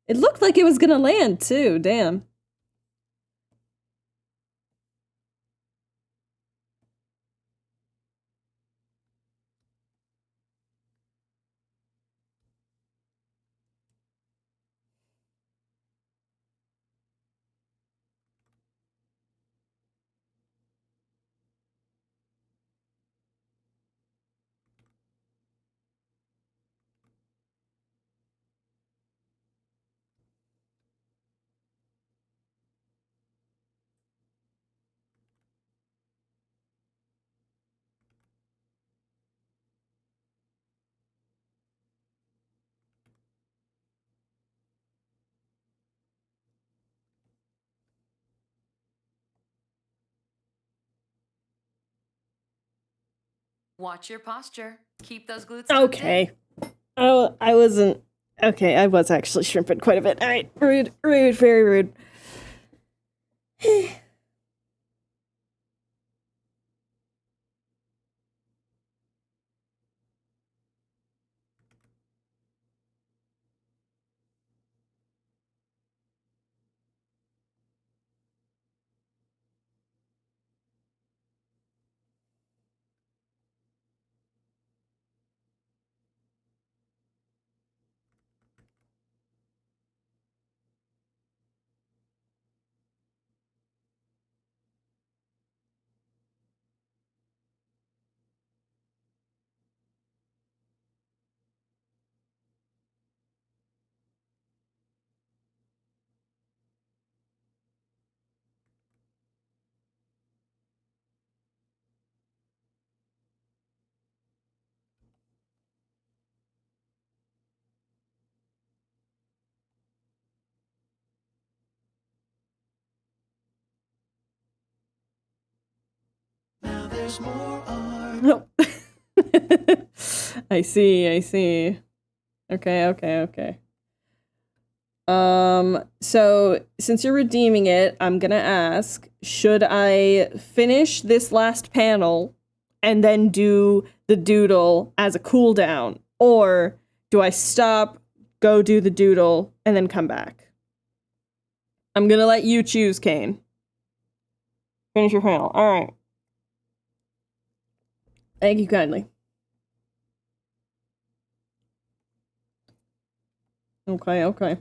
It looked like it was gonna land too, damn. Watch your posture. Keep those glutes tucked in. Okay. Oh, I wasn't. Okay, I was actually shrimping quite a bit. All right, rude, rude, very rude. Now there's more art. Oh. I see, I see. Okay, okay, okay. So since you're redeeming it, I'm gonna ask, should I finish this last panel and then do the doodle as a cooldown? Or do I stop, go do the doodle, and then come back? I'm gonna let you choose, Kane. Finish your panel. Alright. Thank you kindly. Okay, okay.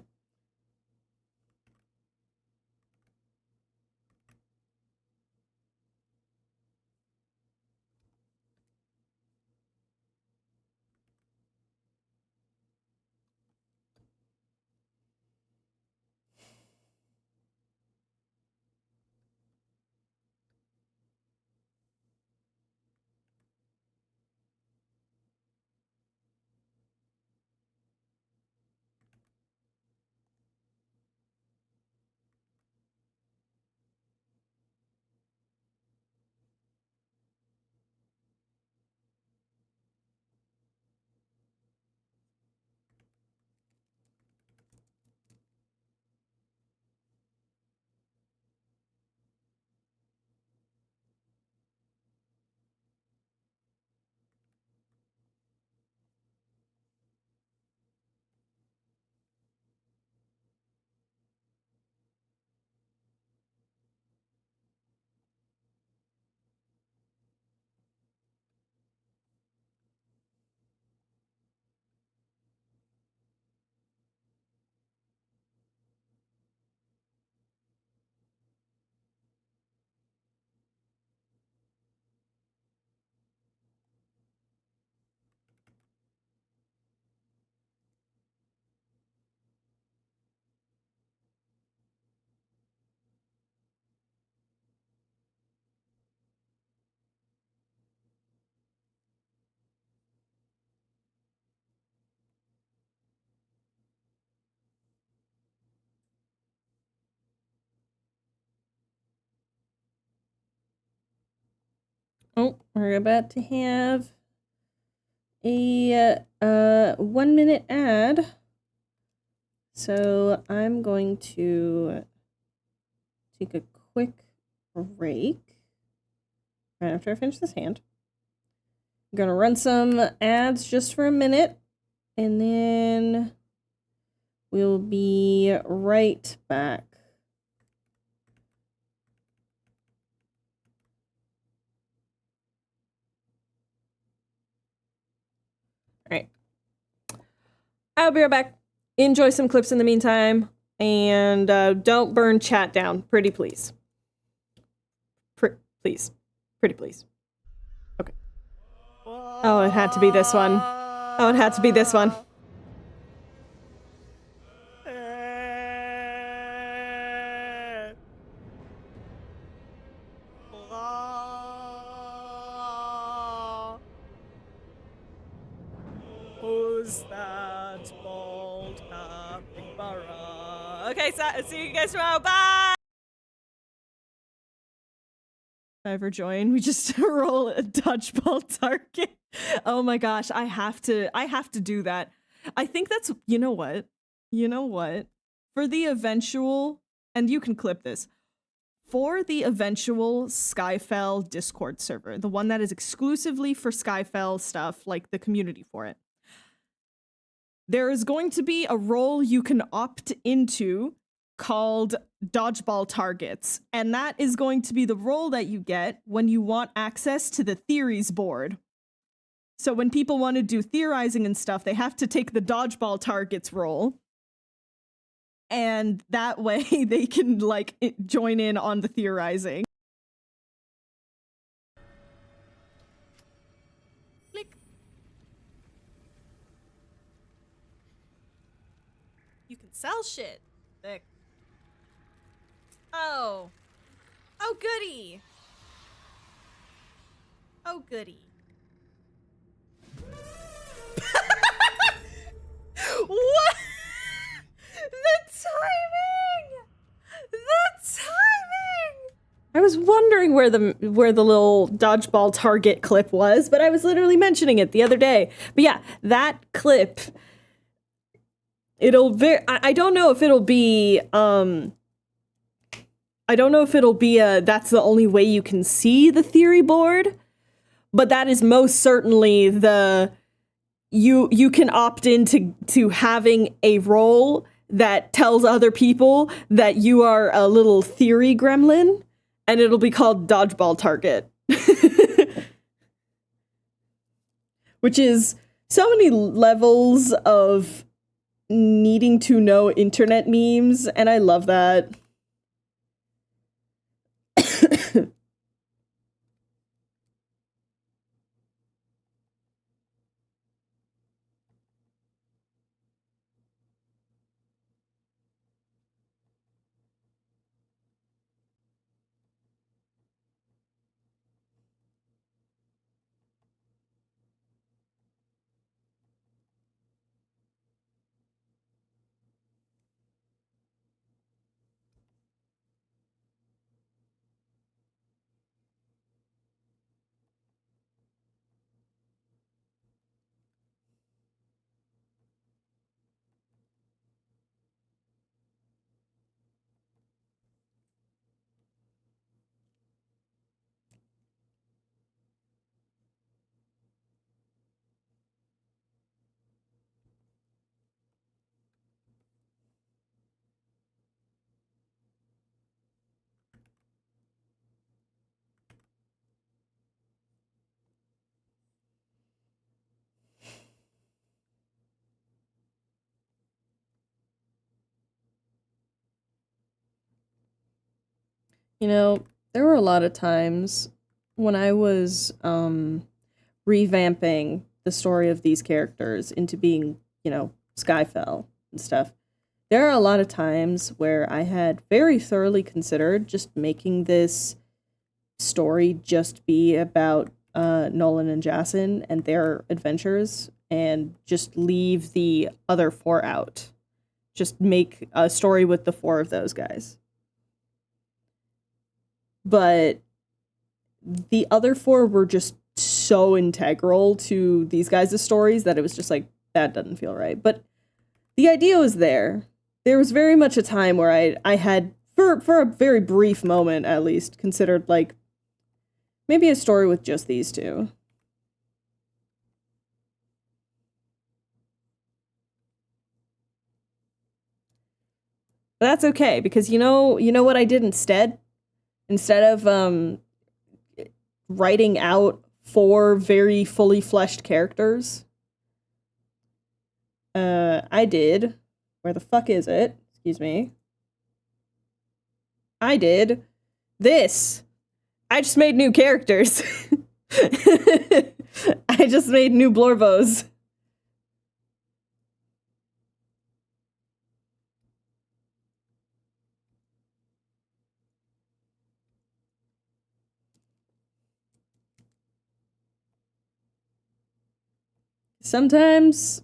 Oh, we're about to have a 1 minute ad. So I'm going to take a quick break right after I finish this hand. I'm gonna run some ads just for a minute, and then we'll be right back. All right. I'll be right back. Enjoy some clips in the meantime, and don't burn chat down. Pretty please. Please. Pretty please. Okay. Oh, it had to be this one. Oh, it had to be this one. Who's that bald capybara? Okay, so see you guys tomorrow. Bye! If I ever join, we just roll a dodgeball target. Oh my gosh, I have to do that. I think that's, you know what? For the eventual, and you can clip this, for the eventual Skyfell Discord server, the one that is exclusively for Skyfell stuff, like the community for it, there is going to be a role you can opt into called dodgeball targets, and that is going to be the role that you get when you want access to the theories board. So when people want to do theorizing and stuff, they have to take the dodgeball targets role, and that way they can like join in on the theorizing. Click. You can sell shit. Thick. Oh. Oh, goody. Oh, goody. What? The timing! The timing! I was wondering where the little dodgeball target clip was, but I was literally mentioning it the other day. But yeah, that clip, I don't know if it'll be that's the only way you can see the theory board, but that is most certainly the you can opt into having a role that tells other people that you are a little theory gremlin, and it'll be called dodgeball target. Which is so many levels of needing to know internet memes, and I love that. You know, there were a lot of times when I was revamping the story of these characters into being, Skyfell and stuff. There are a lot of times where I had very thoroughly considered just making this story just be about Nolan and Jason and their adventures, and just leave the other four out. Just make a story with the four of those guys. But the other four were just so integral to these guys' stories that it was just like, that doesn't feel right. But the idea was there. There was very much a time where I had, for a very brief moment at least, considered like maybe a story with just these two. But that's okay, because you know what I did instead? Instead of writing out 4 very fully fleshed characters, I did, where the fuck is it? Excuse me. I did this. I just made new characters. I just made new Blorbos. Sometimes,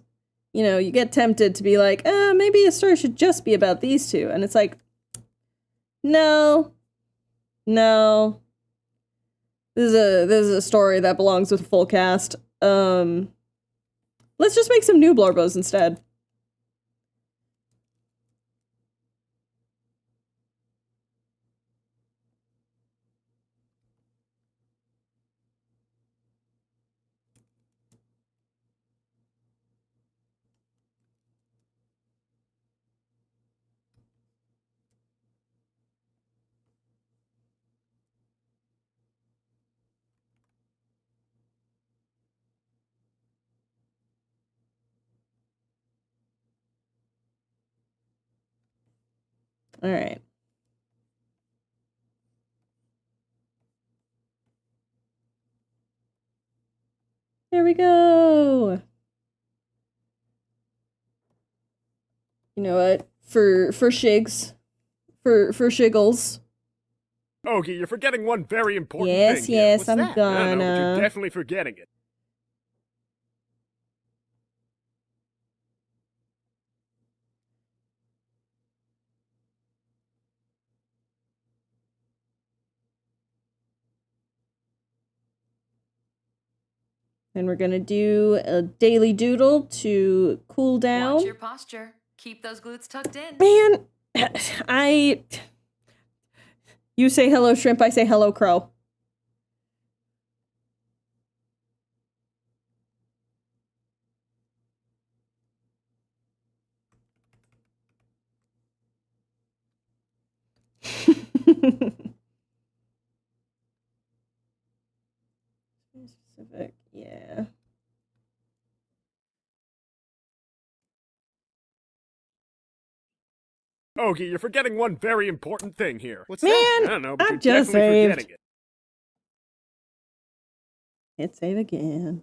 you know, you get tempted to be like, maybe a story should just be about these two. And it's like, no. This is a story that belongs with a full cast. Let's just make some new Blorbos instead. All right. There we go. You know what? For shigs. For shiggles. Ogie, you're forgetting one very important Yes, thing. here. yes, What's I'm that? No, but gonna. you're definitely forgetting it. And we're gonna do a daily doodle to cool down. Watch your posture. Keep those glutes tucked in. Man, you say hello shrimp, I say hello crow. Specific, yeah. Ogie, you're forgetting one very important thing here. What's Man, that? I don't know, but I've you're just definitely saved. forgetting it. Hit save again.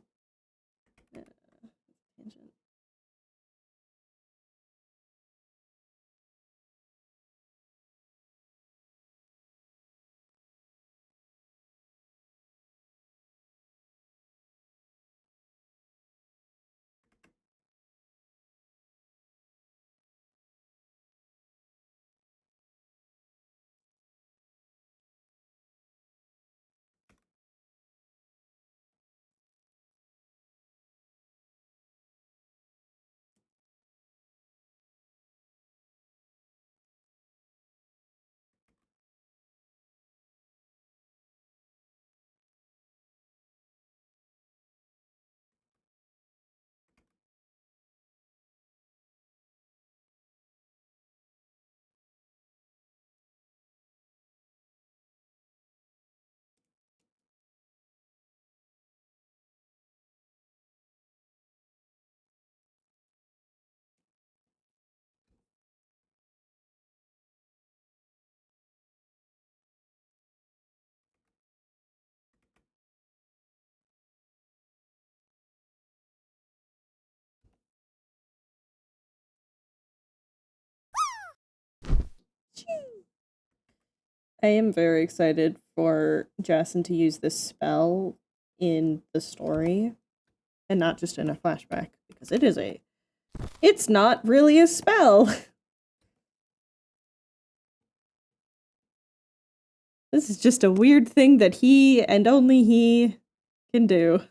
I am very excited for Jason to use this spell in the story and not just in a flashback, because it's not really a spell. This is just a weird thing that he and only he can do.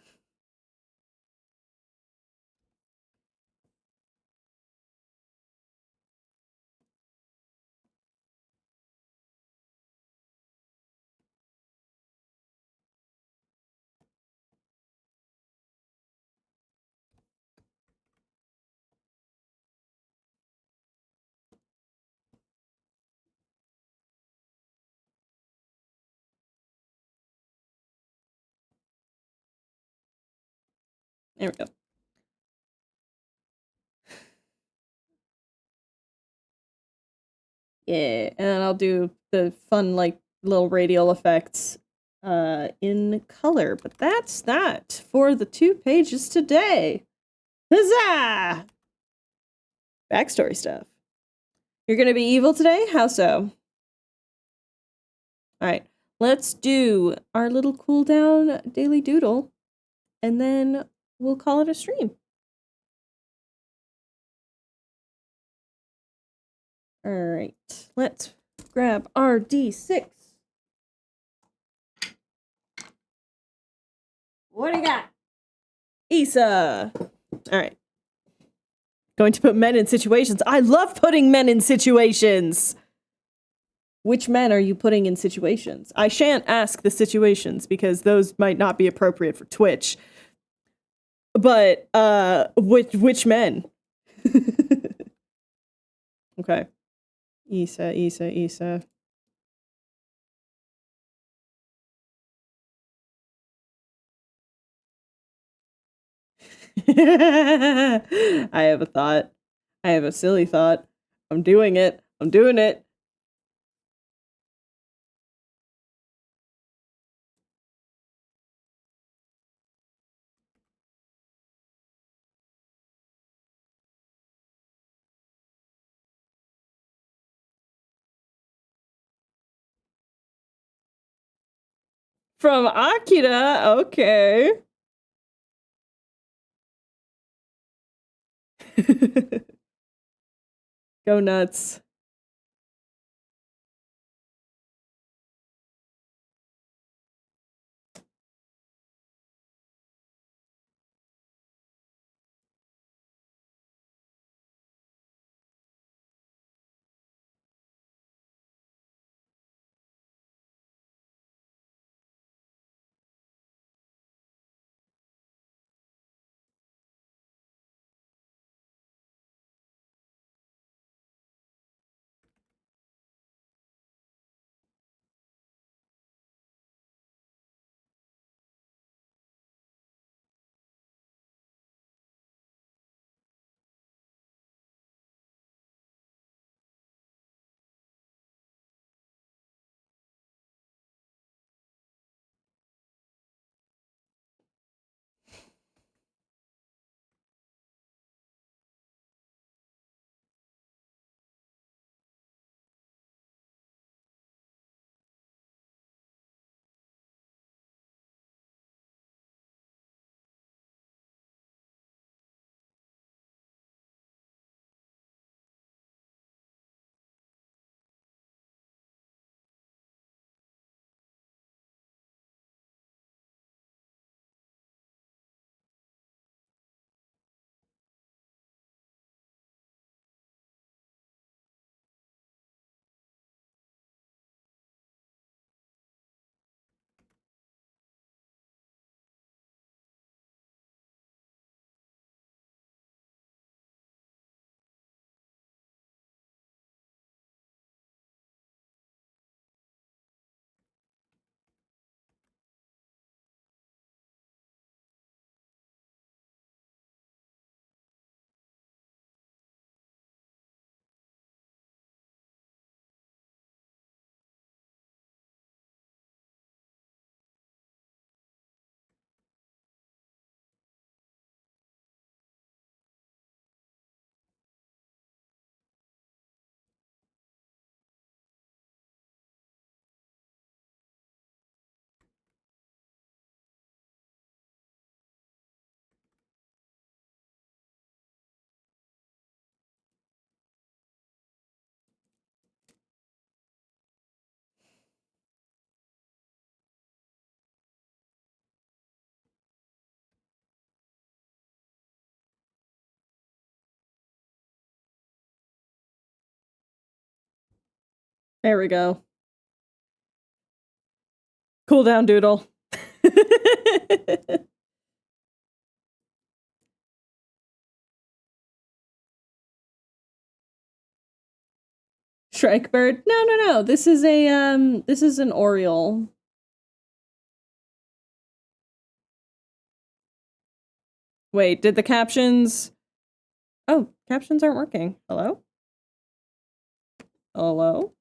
There we go. Yeah, and then I'll do the fun, like, little radial effects in color. But that's that for the 2 pages today. Huzzah! Backstory stuff. You're gonna be evil today? How so? Alright, let's do our little cooldown daily doodle, and then we'll call it a stream. Alright, let's grab our D6. What do you got? Issa! Alright. Going to put men in situations. I love putting men in situations! Which men are you putting in situations? I shan't ask the situations because those might not be appropriate for Twitch. But, which men? Okay. Issa. I have a thought. I have a silly thought. I'm doing it. From Akira, okay. Go nuts. There we go. Cool down, Doodle. Shrike bird? No. This is an Oriole. Wait, did the captions? Oh, captions aren't working. Hello? Hello?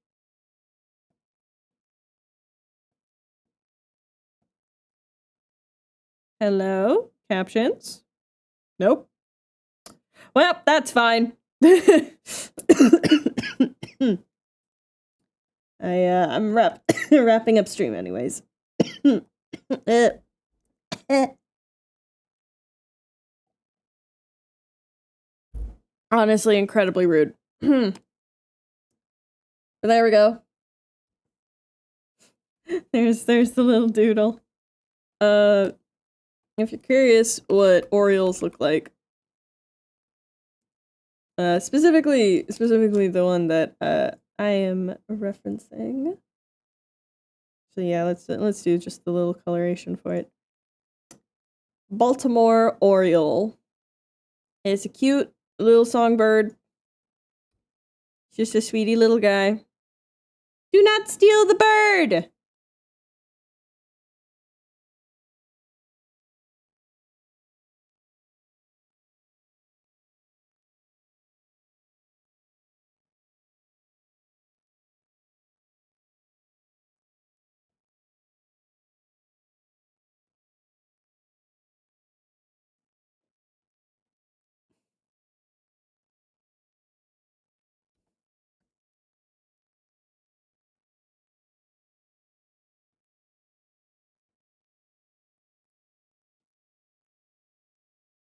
Hello? Captions? Nope. Well, that's fine. I'm wrapping up stream anyways. Honestly, incredibly rude. But there we go. There's the little doodle. If you're curious what Orioles look like, specifically the one that I am referencing. So yeah, let's do just the little coloration for it. Baltimore Oriole. It's a cute little songbird. Just a sweetie little guy. Do not steal the bird!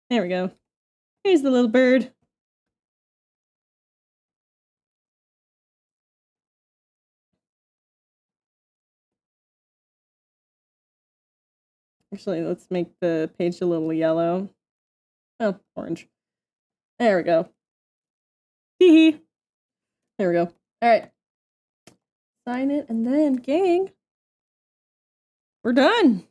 There we go. Here's the little bird. Actually, let's make the page a little yellow. Oh, orange. There we go. Hee hee. There we go. Alright. Sign it, and then, gang, we're done.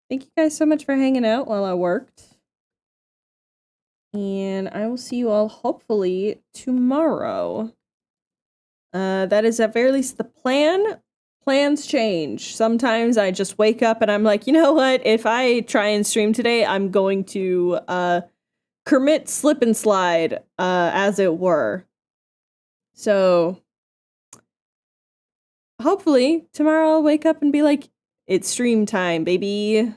Thank you guys so much for hanging out while I worked. And I will see you all hopefully tomorrow. That is at very least the plan. Plans change. Sometimes I just wake up and I'm like, you know what? If I try and stream today, I'm going to commit slip and slide, as it were. So hopefully tomorrow I'll wake up and be like, it's stream time, baby.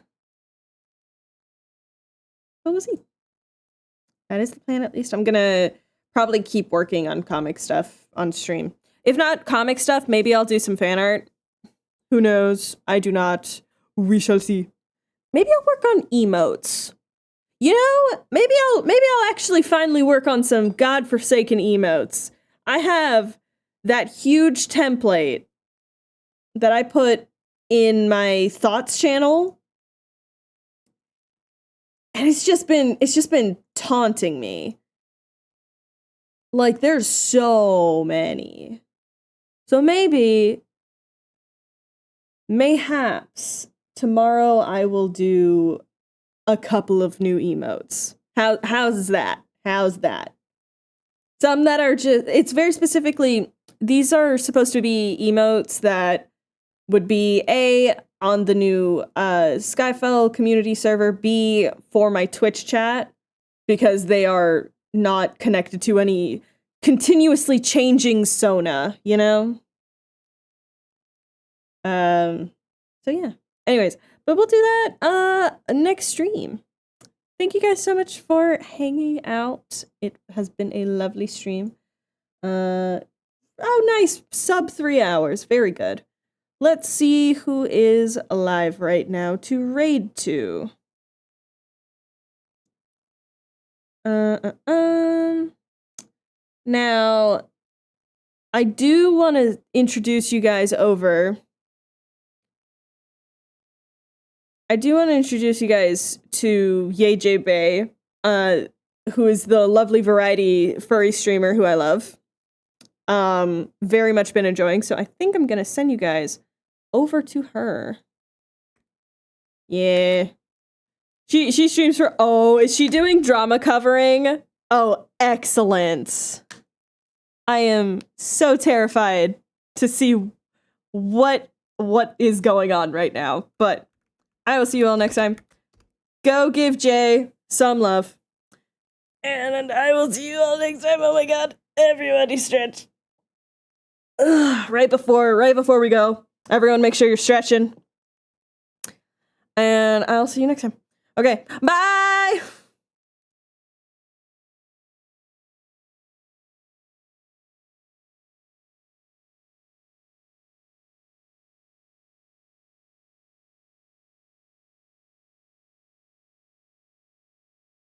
But we'll see. That is the plan, at least. I'm gonna probably keep working on comic stuff on stream. If not comic stuff, maybe I'll do some fan art. Who knows? I do not. We shall see. Maybe I'll work on emotes. You know, maybe I'll actually finally work on some godforsaken emotes. I have that huge template that I put in my thoughts channel, and it's just been taunting me. Like, there's so many. So mayhaps tomorrow I will do a couple of new emotes. How's that? How's that? Some that are just, it's very specifically, these are supposed to be emotes that would be A, on the new Skyfell community server, B, for my Twitch chat, because they are not connected to any continuously changing Sona, you know? So yeah. Anyways, but we'll do that next stream. Thank you guys so much for hanging out. It has been a lovely stream. Oh, nice. Sub 3 hours. Very good. Let's see who is alive right now to raid to. Now, I do want to introduce you guys over. I do want to introduce you guys to YJ Bay, who is the lovely variety furry streamer who I love. very much been enjoying. So I think I'm gonna send you guys over to her. Yeah. She streams for, oh, is she doing drama covering? Oh, excellent. I am so terrified to see what is going on right now, but I will see you all next time. Go give Jay some love. And I will see you all next time. Oh my god. Everybody stretch. Ugh, right before we go. Everyone make sure you're stretching. And I'll see you next time. Okay. Bye!